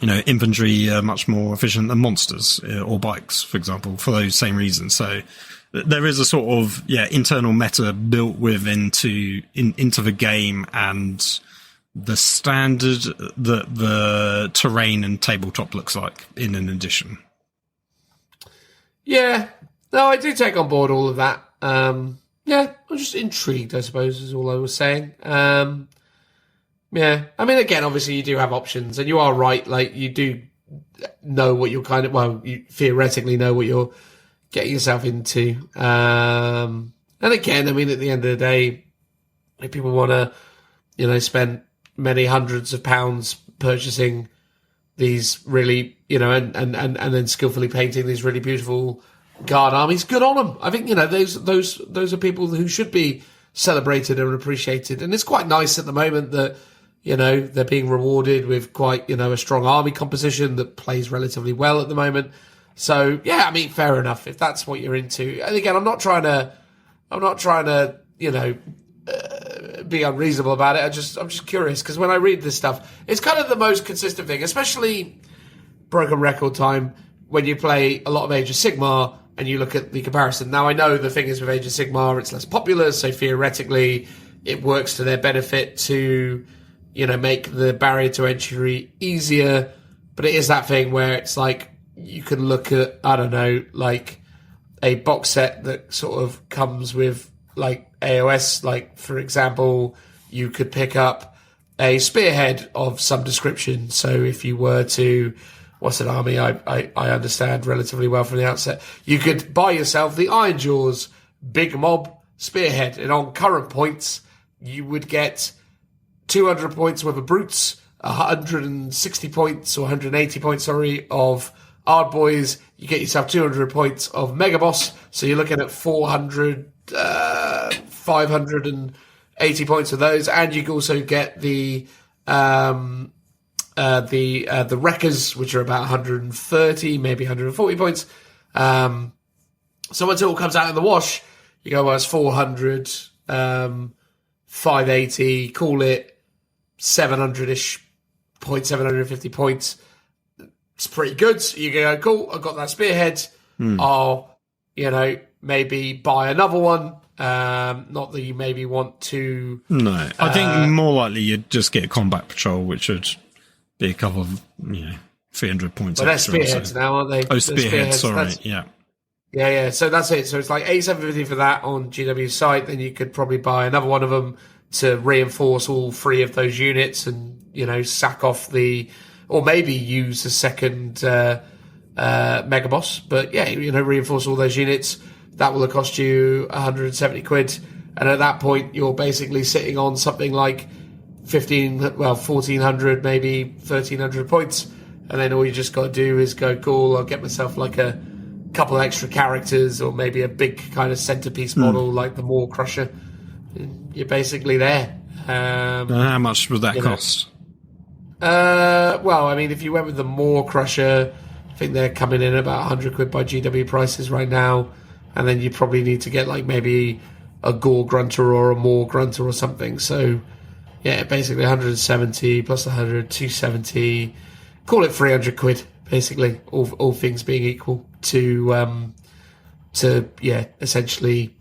infantry are much more efficient than monsters or bikes, for example, for those same reasons. So there is a sort of internal meta built into the game and the standard that the terrain and tabletop looks like in an edition. Yeah, no, I do take on board all of that. I'm just intrigued, I suppose, is all I was saying. Yeah, I mean, again, obviously you do have options, and you are right. Like, you do know what you're you theoretically know what you're getting yourself into. And again, I mean, at the end of the day, if people want to, spend many hundreds of pounds purchasing these really, and then skillfully painting these really beautiful guard armies, good on them. I think, those are people who should be celebrated and appreciated. And it's quite nice at the moment that, they're being rewarded with quite, a strong army composition that plays relatively well at the moment. So, yeah, I mean, fair enough if that's what you're into. And again, I'm not trying to, be unreasonable about it. I'm just curious, because when I read this stuff, it's kind of the most consistent thing, especially Broken Record time, when you play a lot of Age of Sigmar and you look at the comparison. Now, I know the thing is with Age of Sigmar, it's less popular, so theoretically it works to their benefit to, make the barrier to entry easier. But it is that thing where it's like, you can look at, I don't know, like a box set that sort of comes with like AOS, like for example, you could pick up a spearhead of some description. So if you were to, what's an army I understand relatively well from the outset, you could buy yourself the Iron Jaws Big Mob Spearhead, and on current points, you would get 200 points worth of brutes, 160 points or 180 points, of Ard Boys. You get yourself 200 points of Mega Boss, so you're looking at 400, 580 points of those, and you can also get the Wreckers, which are about 130, maybe 140 points. So once it all comes out in the wash, you go, well, it's 400, 580, call it 700-ish points, 750 points. It's pretty good. So you go, cool, I've got that spearhead. I'll, maybe buy another one. Not that you maybe want to... No, I think more likely you'd just get a combat patrol, which would be a couple of, 300 points. But they're spearheads now, aren't they? Oh, spearheads, sorry, yeah. Yeah, so that's it. So it's like 8750 for that on GW's site. Then you could probably buy another one of them to reinforce all three of those units and, sack off or maybe use a second Mega Boss. But yeah, reinforce all those units. That will have cost you 170 quid. And at that point, you're basically sitting on something like 1,400, maybe 1,300 points. And then all you just got to do is go, cool, I'll get myself like a couple of extra characters or maybe a big kind of centerpiece model like the Maw Crusher. You're basically there. How much would that cost? Well, I mean, if you went with the Maw Crusher, I think they're coming in about 100 quid by GW prices right now. And then you probably need to get like maybe a Gore Grunter or a Maw Grunter or something. So, yeah, basically 170 plus 100, 270. Call it 300 quid, basically, all things being equal, to essentially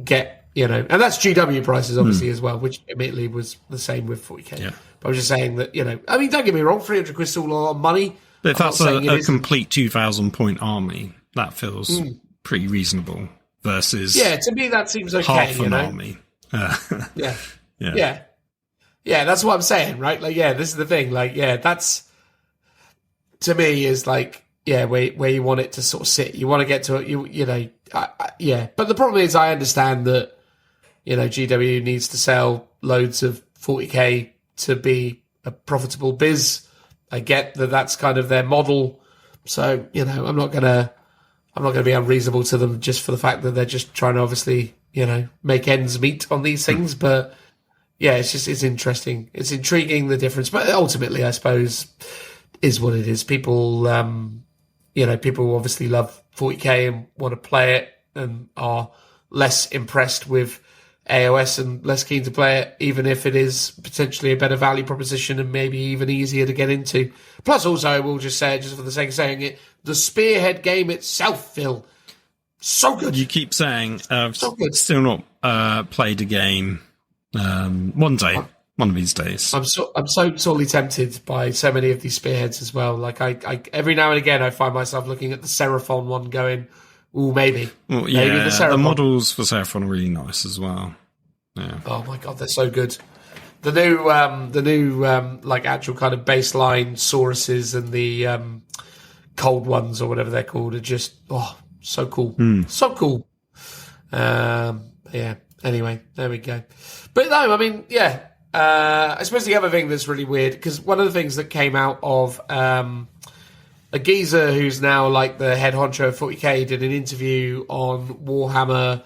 get, and that's GW prices, obviously, as well, which admittedly was the same with 40k. Yeah. But I was just saying that, I mean, don't get me wrong, 300 quid is still a lot of money. But if that's a complete 2,000 point army, that feels pretty reasonable versus... Yeah, to me, that seems okay, half an army. Yeah, that's what I'm saying, right? Like, yeah, this is the thing. Like, yeah, that's, to me, is like, yeah, where you want it to sort of sit. You want to get to it, yeah. But the problem is, I understand that, GW needs to sell loads of 40k to be a profitable biz. I get that that's kind of their model. So, I'm not gonna be unreasonable to them just for the fact that they're just trying to obviously, make ends meet on these things. But yeah, it's interesting. It's intriguing, the difference. But ultimately, I suppose, is what it is. People, people obviously love 40k and want to play it and are less impressed with AOS and less keen to play it, even if it is potentially a better value proposition and maybe even easier to get into. Plus, also, I will just say, just for the sake of saying it, the Spearhead game itself, Phil, so good. You keep saying, so good. Still not played a game. One day, one of these days. I'm so sorely tempted by so many of these Spearheads as well. Like I every now and again, I find myself looking at the Seraphon one, going, "Ooh, maybe." Well, maybe the models for Seraphon are really nice as well. Yeah. Oh my god, they're so good. The new like actual kind of baseline Sauruses and the cold ones or whatever they're called are just so cool, so cool. Yeah. Anyway, there we go. But no, I mean, yeah. I suppose the other thing that's really weird, because one of the things that came out of a geezer who's now like the head honcho of 40k did an interview on Warhammer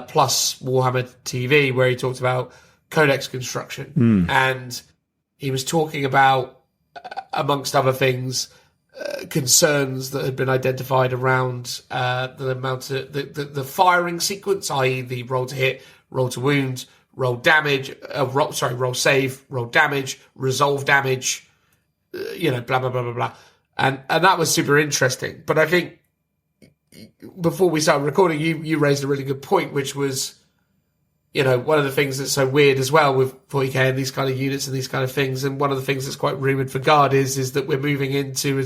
plus Warhammer TV where he talked about codex construction, and he was talking about, amongst other things, concerns that had been identified around the amount of the firing sequence, i.e. the roll to hit, roll to wound, roll damage, roll save, roll damage, resolve damage, blah blah blah blah blah, and that was super interesting. But I think before we started recording, you raised a really good point, which was, one of the things that's so weird as well with 40k and these kind of units and these kind of things, and one of the things that's quite rumoured for Guard is that we're moving into a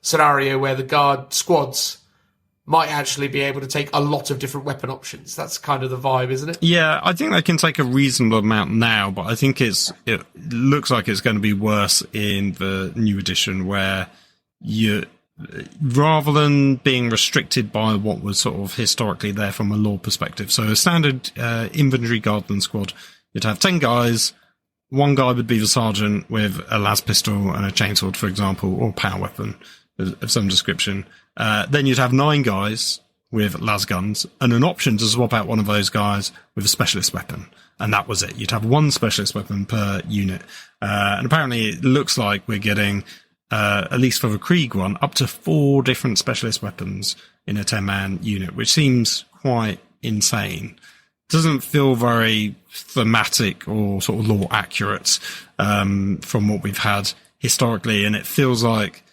scenario where the Guard squads might actually be able to take a lot of different weapon options. That's kind of the vibe, isn't it? Yeah, I think they can take a reasonable amount now, but I think it looks like it's going to be worse in the new edition, where rather than being restricted by what was sort of historically there from a lore perspective. So a standard infantry guardsman squad, you'd have 10 guys. One guy would be the sergeant with a las pistol and a chainsword, for example, or a power weapon of some description. Then you'd have 9 guys with las guns and an option to swap out one of those guys with a specialist weapon. And that was it. You'd have 1 specialist weapon per unit. And apparently it looks like we're getting, at least for the Krieg one, up to 4 different specialist weapons in a 10-man unit, which seems quite insane. Doesn't feel very thematic or sort of lore accurate from what we've had historically, and it feels like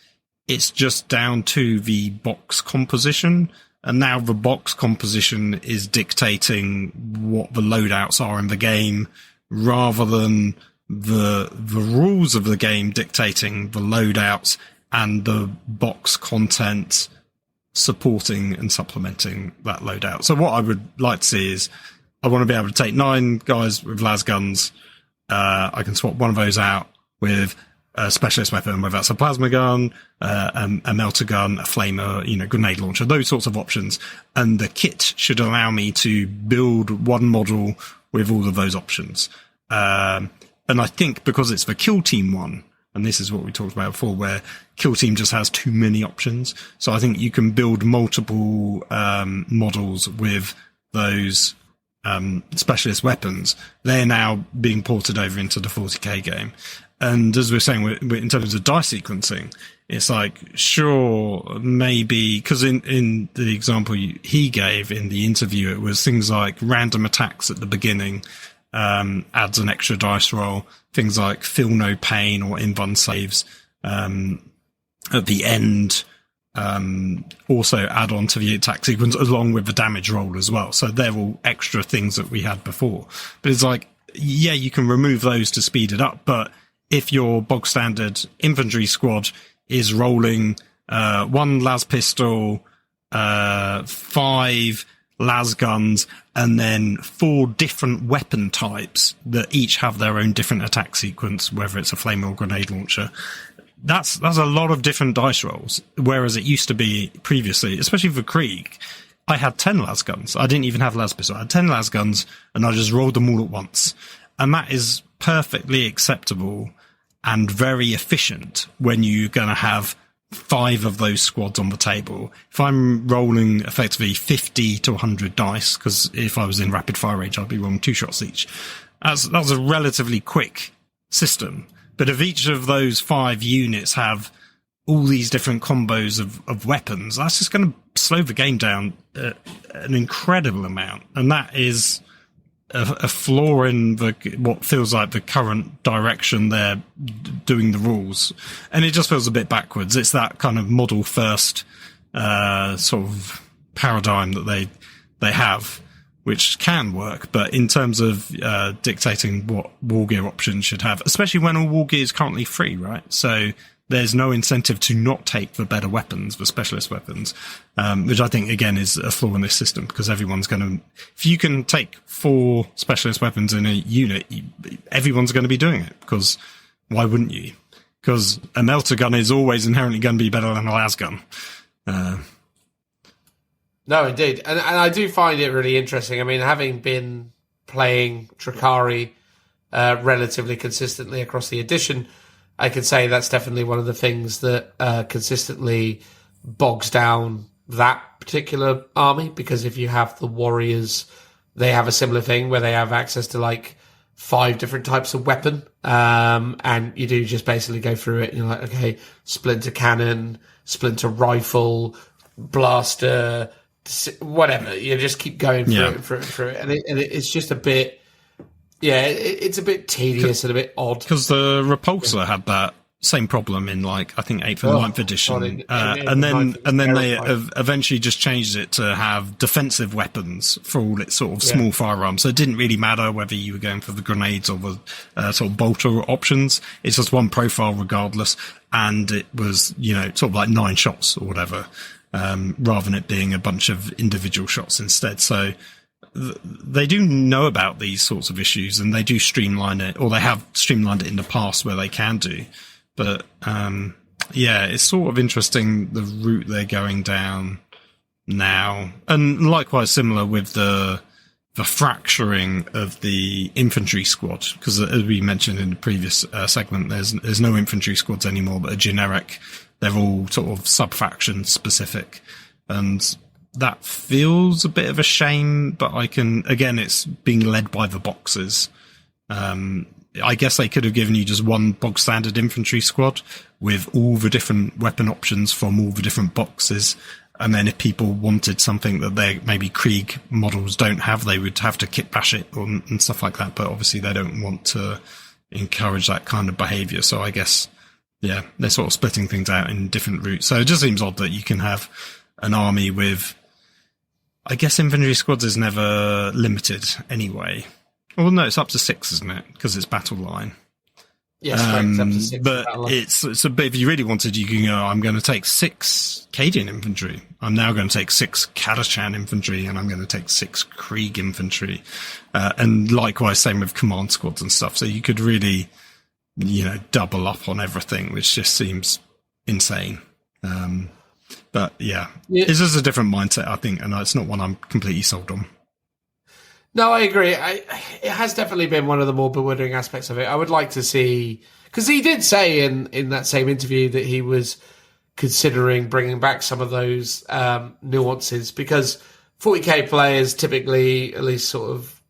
it's just down to the box composition, and now the box composition is dictating what the loadouts are in the game, rather than the rules of the game dictating the loadouts and the box content supporting and supplementing that loadout. So what I would like to see is, I want to be able to take 9 guys with las guns. I can swap one of those out with a specialist weapon, whether that's a plasma gun, a melter gun, a flamer, grenade launcher, those sorts of options. And the kit should allow me to build one model with all of those options. And I think because it's the Kill Team one, and this is what we talked about before, where Kill Team just has too many options. So I think you can build multiple models with those specialist weapons. They're now being ported over into the 40k game. And as we're saying, in terms of dice sequencing, it's like, sure, maybe, because in the example he gave in the interview, it was things like random attacks at the beginning, adds an extra dice roll, things like feel no pain or invuln saves at the end also add on to the attack sequence along with the damage roll as well. So they're all extra things that we had before. But it's like, yeah, you can remove those to speed it up, but if your bog standard infantry squad is rolling 1 las pistol, 5 las guns, and then 4 different weapon types that each have their own different attack sequence, whether it's a flame or grenade launcher, that's a lot of different dice rolls. Whereas it used to be previously, especially for Krieg, I had 10 las guns. I didn't even have las pistol. I had 10 las guns, and I just rolled them all at once. And that is perfectly acceptable and very efficient when you're going to have 5 of those squads on the table. If I'm rolling effectively 50 to 100 dice, because if I was in rapid fire range, I'd be rolling 2 shots each. That's a relatively quick system. But if each of those 5 units have all these different combos of weapons, that's just going to slow the game down an incredible amount. And that is a flaw in what feels like the current direction they're doing the rules, and it just feels a bit backwards. It's that kind of model first sort of paradigm that they have, which can work, but in terms of dictating what war gear options should have, especially when all war gear is currently free, right? So there's no incentive to not take the better weapons, the specialist weapons, which I think, again, is a flaw in this system, because everyone's going to... If you can take 4 specialist weapons in a unit, everyone's going to be doing it, because why wouldn't you? Because a melter gun is always inherently going to be better than a las gun. No, indeed. And I do find it really interesting. I mean, having been playing Drakari relatively consistently across the edition, I can say that's definitely one of the things that consistently bogs down that particular army, because if you have the warriors, they have a similar thing where they have access to like 5 different types of weapon, and you do just basically go through it and you're like, okay, splinter cannon, splinter rifle, blaster, whatever. You just keep going through it, and it's just a bit, it's a bit tedious and a bit odd. Because the Repulsor had that same problem in, like, I think 8th and 9th edition, and then they have eventually just changed it to have defensive weapons for all its sort of small firearms. So it didn't really matter whether you were going for the grenades or the sort of bolter options. It's just one profile regardless, and it was, sort of like 9 shots or whatever, rather than it being a bunch of individual shots instead. So they do know about these sorts of issues, and they do streamline it, or they have streamlined it in the past where they can do. But it's sort of interesting the route they're going down now, and likewise similar with the fracturing of the infantry squad, because as we mentioned in the previous segment, there's no infantry squads anymore that are generic. They're all sort of sub-faction specific, and that feels a bit of a shame, but it's being led by the boxes. I guess they could have given you just one bog standard infantry squad with all the different weapon options from all the different boxes. And then if people wanted something that they maybe Krieg models don't have, they would have to kit bash it and stuff like that. But obviously they don't want to encourage that kind of behavior. So I guess, they're sort of splitting things out in different routes. So it just seems odd that you can have an army with, I guess infantry squads is never limited anyway. Well, no, it's up to 6, isn't it? Because it's battle line. Yes, it's up to 6. But it's a bit, if you really wanted, you can go, I'm going to take 6 Cadian infantry. I'm now going to take 6 Kadachan infantry, and I'm going to take 6 Krieg infantry. And likewise, same with command squads and stuff. So you could really, double up on everything, which just seems insane. But it's just a different mindset, I think, and it's not one I'm completely sold on. No, I agree. It has definitely been one of the more bewildering aspects of it. I would like to see, because he did say in that same interview that he was considering bringing back some of those nuances, because 40k players typically, at least sort of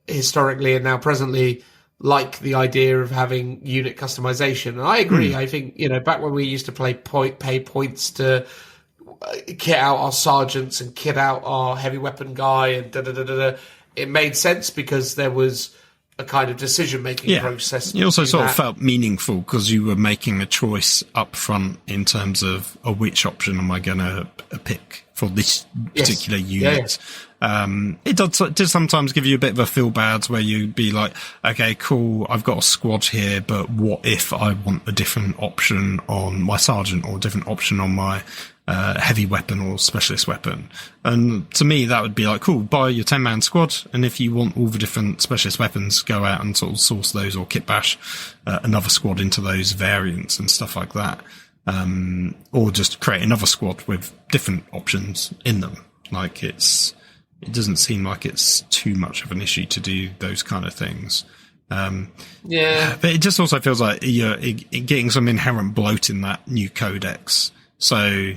historically and now presently, like the idea of having unit customization. And I agree. I think, back when we used to pay points to kit out our sergeants and kit out our heavy weapon guy and it made sense because there was a kind of decision-making process. You also sort of felt meaningful because you were making a choice up front in terms of which option am I going to pick for this particular unit. It does sometimes give you a bit of a feel bad where you'd be like, okay, cool, I've got a squad here, but what if I want a different option on my sergeant or a different option on my heavy weapon or specialist weapon? And to me, that would be like, cool, buy your 10-man squad, and if you want all the different specialist weapons, go out and sort of source those or kit bash another squad into those variants and stuff like that. Or just create another squad with different options in them. Like it doesn't seem like it's too much of an issue to do those kind of things. But it just also feels like you're getting some inherent bloat in that new codex. So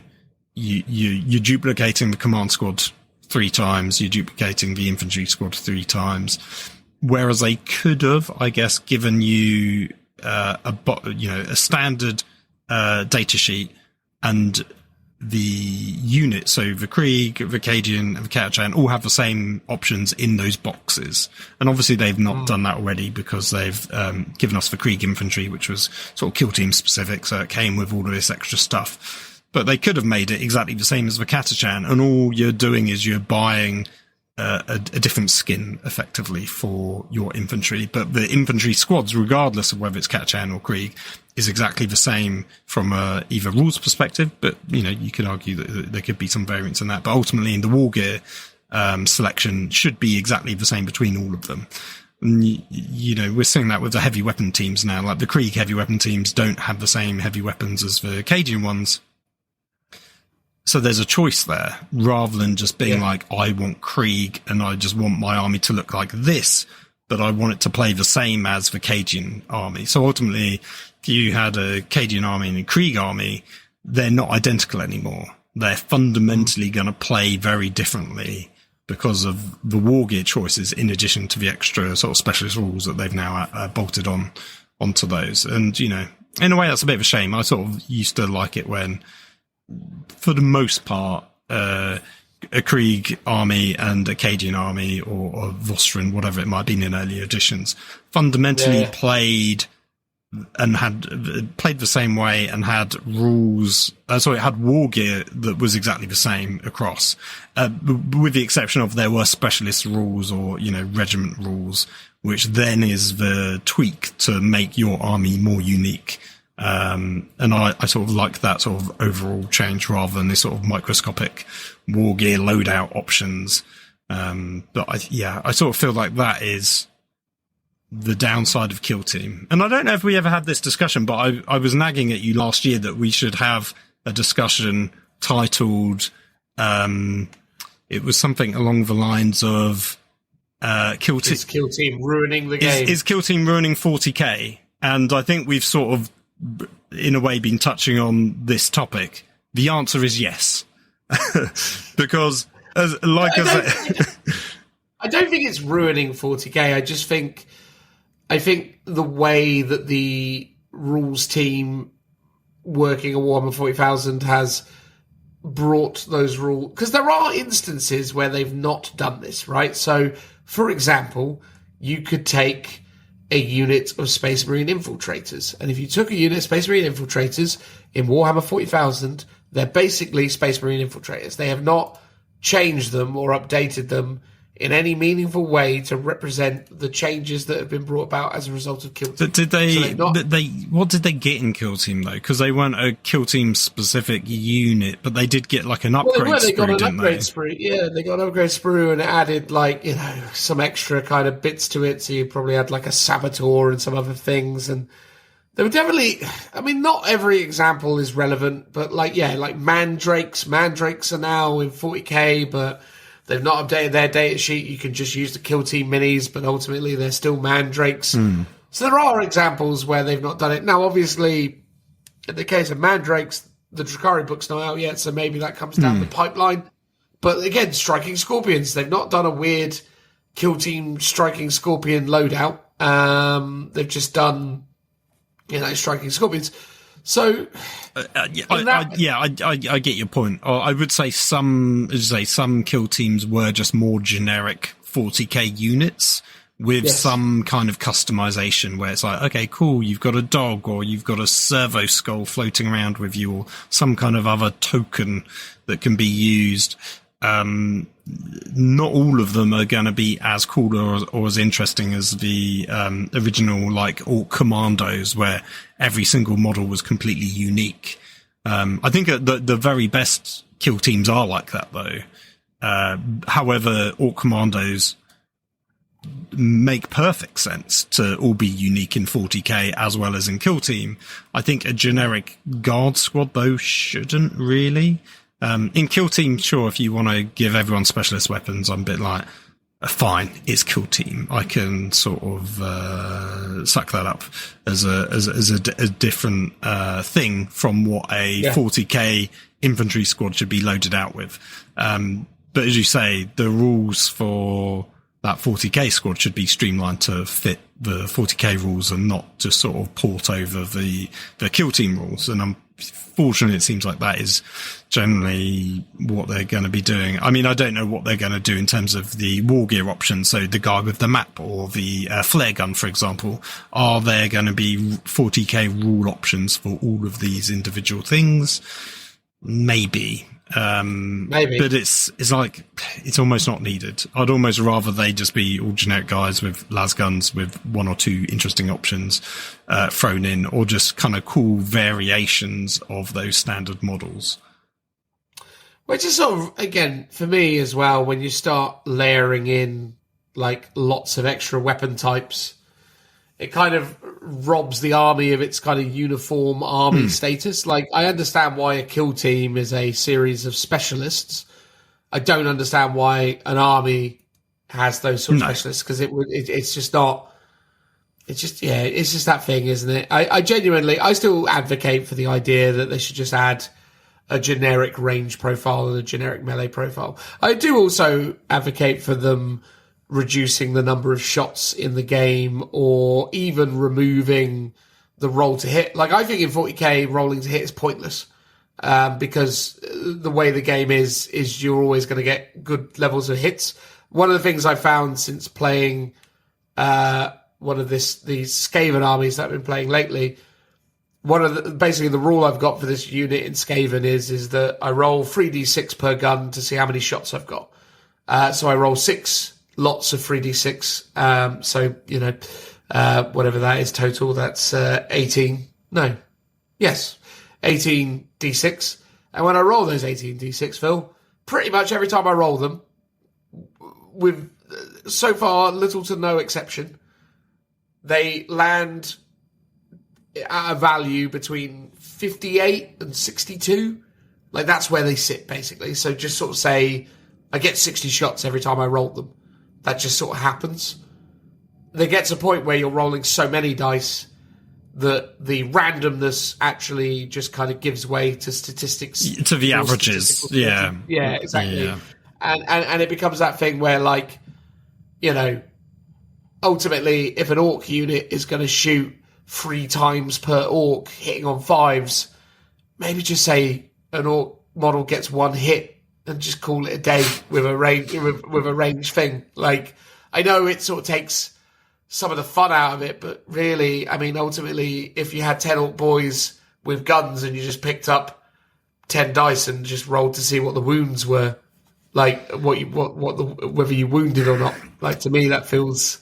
you're duplicating the command squad 3 times, you're duplicating the infantry squad 3 times, whereas they could have, I guess, given you a standard data sheet and the units, so the Krieg, the Cajun, and the Catachan, all have the same options in those boxes. And obviously they've not done that already because they've given us the Krieg infantry, which was sort of kill team specific, so it came with all of this extra stuff. But they could have made it exactly the same as the Catachan, and all you're doing is you're buying a different skin, effectively, for your infantry. But the infantry squads, regardless of whether it's Catachan or Krieg, is exactly the same from either rules perspective, but, you know, you could argue that there could be some variance in that. But ultimately, in the war gear selection should be exactly the same between all of them. And, you know, we're seeing that with the heavy weapon teams now. Like, the Krieg heavy weapon teams don't have the same heavy weapons as the Cajun ones. So there's a choice there, rather than just being like, I want Krieg and I just want my army to look like this, but I want it to play the same as the Cajun army. So ultimately, if you had a Cajun army and a Krieg army, they're not identical anymore. They're fundamentally going to play very differently because of the war gear choices, in addition to the extra sort of specialist rules that they've now bolted onto those. And, you know, in a way, that's a bit of a shame. I sort of used to like it when, for the most part, a Krieg army and a Cajun army or Vostrin, whatever it might have been in earlier editions, fundamentally played the same way and had rules. It had war gear that was exactly the same across, with the exception of there were specialist rules or, you know, regiment rules, which then is the tweak to make your army more unique. And I sort of like that sort of overall change rather than this sort of microscopic war gear loadout options. But I sort of feel like that is the downside of Kill Team. And I don't know if we ever had this discussion, but I was nagging at you last year that we should have a discussion titled, it was something along the lines of, Is Kill Team ruining the game? Is Kill Team ruining 40k? And I think we've sort of, in a way, been touching on this topic. The answer is yes. Because, I don't think it's ruining 40k. I think the way that the rules team working on Warhammer 40,000 has brought those rules, because there are instances where they've not done this, right? So, for example, you could take a unit of Space Marine infiltrators. And if you took a unit of Space Marine infiltrators in Warhammer 40,000, they're basically Space Marine infiltrators. They have not changed them or updated them in any meaningful way to represent the changes that have been brought about as a result of Kill Team. But what did they get in Kill Team, though? Because they weren't a Kill Team specific unit, but they did get like an upgrade sprue, they got an didn't upgrade they? sprue. Yeah, they got an upgrade sprue and it added, like, you know, some extra kind of bits to it. So you probably had like a saboteur and some other things. And they were definitely, I mean, not every example is relevant, but like mandrakes. Mandrakes are now in 40k, but they've not updated their data sheet. You can just use the Kill Team minis, but ultimately they're still mandrakes. So there are examples where they've not done it. Now, obviously, in the case of mandrakes, the Drakari book's not out yet, so maybe that comes down the pipeline. But again, Striking Scorpions, they've not done a weird Kill Team Striking Scorpion loadout. They've just done, you know, Striking Scorpions. So, I get your point. I would say some Kill Teams were just more generic 40k units with some kind of customization where it's like, okay, cool, you've got a dog or you've got a servo skull floating around with you or some kind of other token that can be used. Not all of them are going to be as cool or as interesting as the original, like, Orc Commandos, where every single model was completely unique. I think the very best Kill Teams are like that, though. However, Orc Commandos make perfect sense to all be unique in 40k as well as in Kill Team. I think a generic Guard Squad, though, shouldn't really. In Kill Team, sure, if you want to give everyone specialist weapons, I'm a bit like, fine, it's Kill Team. I can sort of suck that up as a different thing from what a 40k infantry squad should be loaded out with. But as you say, the rules for that 40k squad should be streamlined to fit the 40k rules and not just sort of port over the Kill Team rules. And I'm fortunately, it seems like that is generally what they're going to be doing. I mean, I don't know what they're going to do in terms of the war gear options. So the guy with the map or the flare gun, for example, are there going to be 40k rule options for all of these individual things? Maybe. Maybe. But it's like, it's almost not needed. I'd almost rather they just be all generic guys with las guns with one or two interesting options thrown in, or just kind of cool variations of those standard models. Which is sort of, again, for me as well, when you start layering in like lots of extra weapon types, it kind of robs the army of its kind of uniform army status. Like, I understand why a kill team is a series of specialists. I don't understand why an army has those sort of specialists, because it's just not. It's just that thing, isn't it? I still advocate for the idea that they should just add a generic range profile and a generic melee profile. I do also advocate for them reducing the number of shots in the game, or even removing the roll to hit. Like, I think in 40k, rolling to hit is pointless, because the way the game is you're always going to get good levels of hits. One of the things I found since playing one of these Skaven armies that I've been playing lately, basically the rule I've got for this unit in Skaven is that I roll 3d6 per gun to see how many shots I've got. So I roll 6 lots of 3d6. So, whatever that is total, that's 18 d6. And when I roll those 18 d6, Phil, pretty much every time I roll them, with so far little to no exception, they land at a value between 58 and 62. Like, that's where they sit, basically. So just sort of say I get 60 shots every time I roll them. That just sort of happens. There gets a point where you're rolling so many dice that the randomness actually just kind of gives way to statistics. To the averages. Yeah. Yeah, exactly. Yeah. And it becomes that thing where, like, ultimately, if an orc unit is going to shoot 3 times per orc hitting on 5s, maybe just say an orc model gets 1 hit and just call it a day with a range thing. Like, I know it sort of takes some of the fun out of it, but really, I mean, ultimately, if you had 10 orc boys with guns and you just picked up 10 dice and just rolled to see what the wounds were, like whether you wounded or not, like, to me that feels.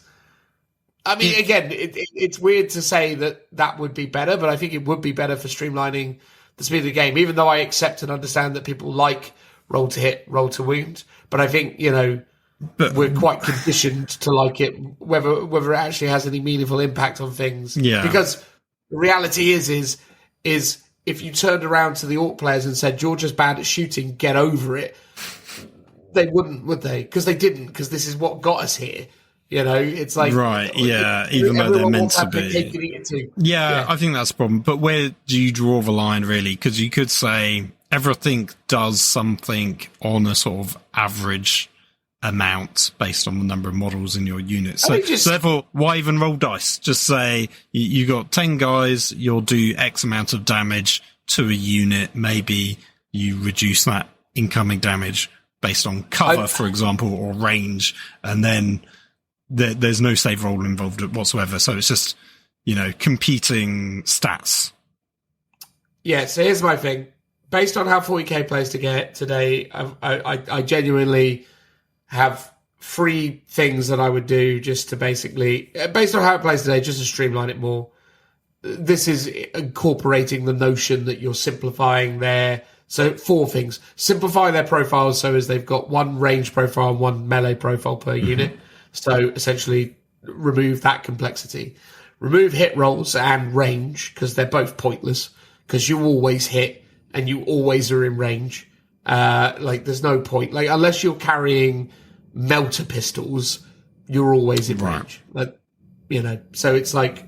I mean, again, it's weird to say that would be better, but I think it would be better for streamlining the speed of the game, even though I accept and understand that people like roll to hit, roll to wound. But I think, we're quite conditioned to like it, whether it actually has any meaningful impact on things. Yeah. Because the reality is if you turned around to the orc players and said, you're just bad at shooting, get over it, they wouldn't, would they? Because they didn't, because this is what got us here. It's like... Right, yeah, even though they're meant to be. Yeah, I think that's the problem. But where do you draw the line, really? Because you could say everything does something on a sort of average amount based on the number of models in your unit. So therefore, why even roll dice? Just say you got 10 guys, you'll do X amount of damage to a unit. Maybe you reduce that incoming damage based on cover, for example, or range, and then there's no save roll involved whatsoever. So it's just, competing stats. Yeah, so here's my thing. Based on how 40k plays today, I genuinely have 3 things that I would do just to basically, based on how it plays today, just to streamline it more. This is incorporating the notion that you're simplifying their... So 4 things. Simplify their profiles so as they've got 1 range profile and 1 melee profile per unit. So essentially remove that complexity. Remove hit rolls and range, because they're both pointless, because you always hit and you always are in range. There's no point. Like, unless you're carrying melter pistols, you're always in range. So it's like,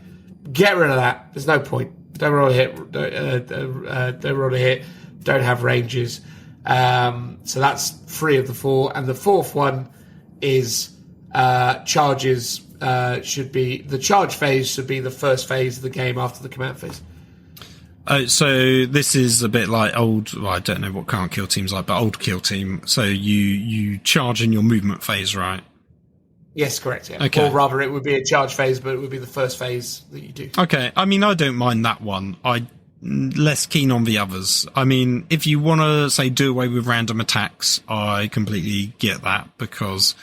get rid of that. There's no point. Don't roll a hit. Don't roll a hit. Don't have ranges. So that's 3 of the 4. And the 4th one is charges. The charge phase should be the first phase of the game after the command phase. So this is a bit like old, well, I don't know what current kill team's like, but old kill team. So you charge in your movement phase, right? Yes, correct, yeah. Okay. Or rather, it would be a charge phase, but it would be the first phase that you do. Okay, I mean, I don't mind that one. I'm less keen on the others. I mean, if you want to, say, do away with random attacks, I completely get that, because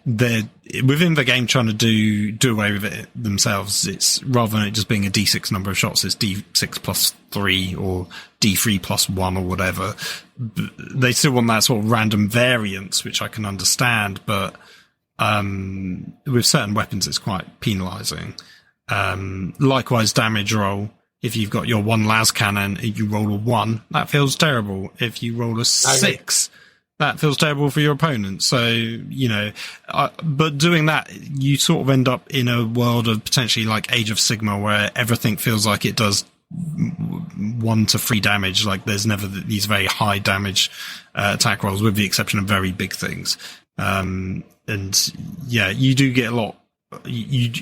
they're within the game trying to do away with it themselves. It's rather than it just being a D6 number of shots, it's D6 plus 3 or D3 plus 1 or whatever. They still want that sort of random variance, which I can understand, but with certain weapons, it's quite penalising. Likewise, damage roll. If you've got your 1 las cannon, you roll a 1, that feels terrible. If you roll a 6, that feels terrible for your opponent. So, you know, but doing that, you sort of end up in a world of potentially like Age of Sigma, where everything feels like it does 1 to 3 damage. Like there's never these very high damage attack rolls, with the exception of very big things. And yeah, you do get a lot. You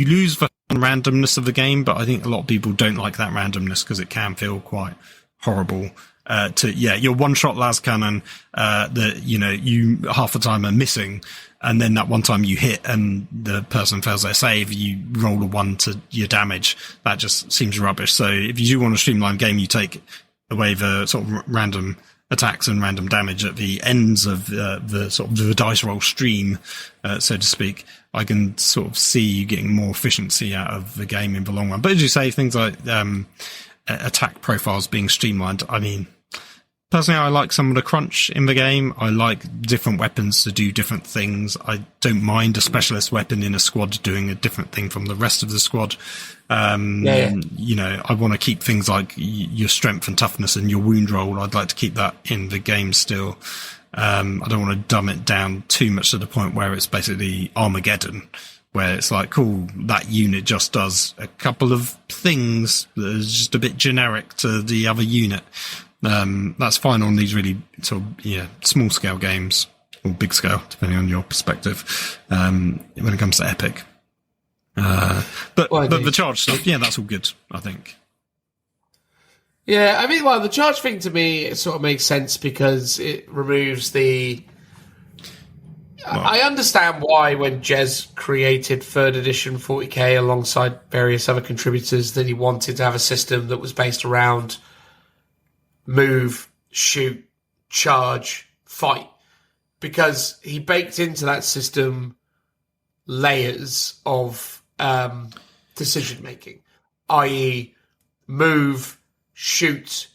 lose the randomness of the game, but I think a lot of people don't like that randomness because it can feel quite horrible. Your one-shot las cannon that you half the time are missing, and then that one time you hit and the person fails their save, you roll a 1 to your damage. That just seems rubbish. So if you do want a streamlined game, you take away the sort of random attacks and random damage at the ends of the sort of the dice roll stream, so to speak. I can sort of see you getting more efficiency out of the game in the long run. But as you say, things like attack profiles being streamlined. I mean, personally, I like some of the crunch in the game. I like different weapons to do different things. I don't mind a specialist weapon in a squad doing a different thing from the rest of the squad. I want to keep things like your strength and toughness and your wound roll. I'd like to keep that in the game still. I don't want to dumb it down too much to the point where it's basically Armageddon, where it's like, cool, that unit just does a couple of things that is just a bit generic to the other unit. That's fine on these really sort of, small scale games, or big scale, depending on your perspective, when it comes to Epic. But the charge stuff, that's all good, I think. Yeah, I mean, the charge thing to me, it sort of makes sense because it removes the... I understand why when Jez created 3rd edition 40k alongside various other contributors that he wanted to have a system that was based around move, shoot, charge, fight. Because he baked into that system layers of decision-making, i.e. move, shoot,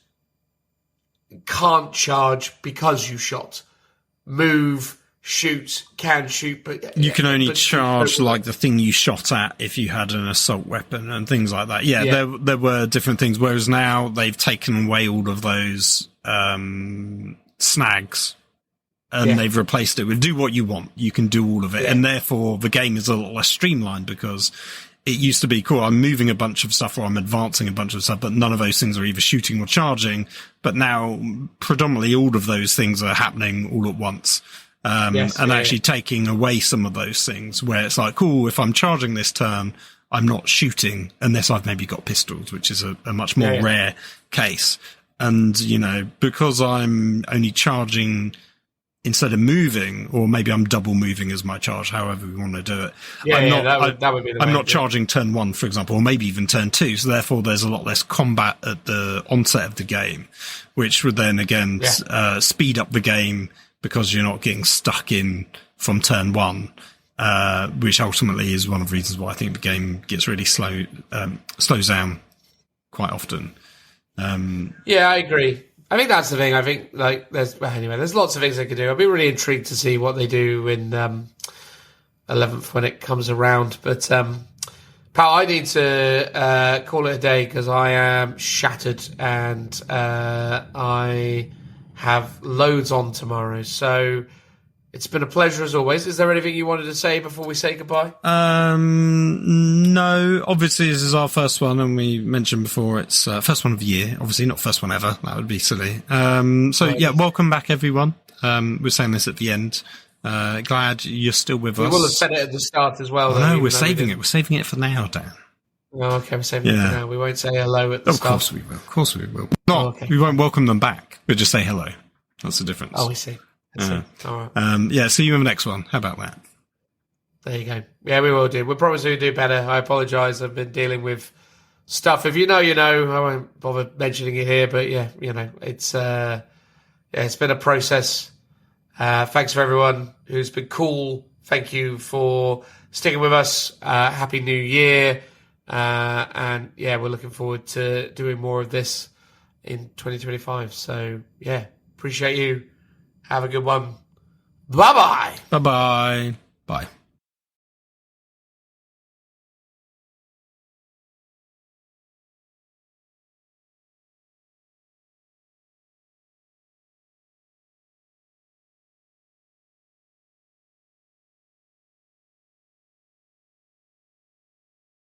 can't charge because you shot. Move, shoot, can shoot, but... You can only charge, like, the thing you shot at if you had an assault weapon and things like that. Yeah. There were different things, whereas now they've taken away all of those snags, and they've replaced it with do what you want. You can do all of it, and therefore the game is a lot less streamlined, because... It used to be, cool, I'm moving a bunch of stuff or I'm advancing a bunch of stuff, but none of those things are either shooting or charging. But now, predominantly, all of those things are happening all at once. Actually taking away some of those things, where it's like, cool, if I'm charging this turn, I'm not shooting, unless I've maybe got pistols, which is a much more rare case. And, because I'm only charging... instead of moving, or maybe I'm double moving as my charge, however we want to do it. That would be the I'm not charging turn 1, for example, or maybe even turn 2, so therefore there's a lot less combat at the onset of the game, which would then again speed up the game, because you're not getting stuck in from turn 1, which ultimately is one of the reasons why I think the game gets really slows down quite often. I agree. I think that's the thing. I think there's lots of things they could do. I'd be really intrigued to see what they do in 11th when it comes around. But pal, I need to call it a day because I am shattered and I have loads on tomorrow. So it's been a pleasure as always. Is there anything you wanted to say before we say goodbye? No. Obviously, this is our first one, and we mentioned before it's first one of the year. Obviously, not first one ever. That would be silly. Welcome back, everyone. We're saying this at the end. Glad you're still with us. We will have said it at the start as well. No, we're saving it. We're saving it for now, Dan. Oh, okay, we're saving it for now. We won't say hello at the start. Of course we will. Of course we will. Not. Oh, okay. We won't welcome them back. We'll just say hello. That's the difference. Oh, we see. I see. All right. Yeah. See you in the next one. How about that? There you go. Yeah, we will do. We'll promise we'll do better. I apologise. I've been dealing with stuff. If you know, you know. I won't bother mentioning it here, but yeah, you know, it's been a process. Thanks for everyone who's been cool. Thank you for sticking with us. Happy New Year. And yeah, we're looking forward to doing more of this in 2025. So yeah, appreciate you. Have a good one. Bye-bye. Bye-bye. Bye.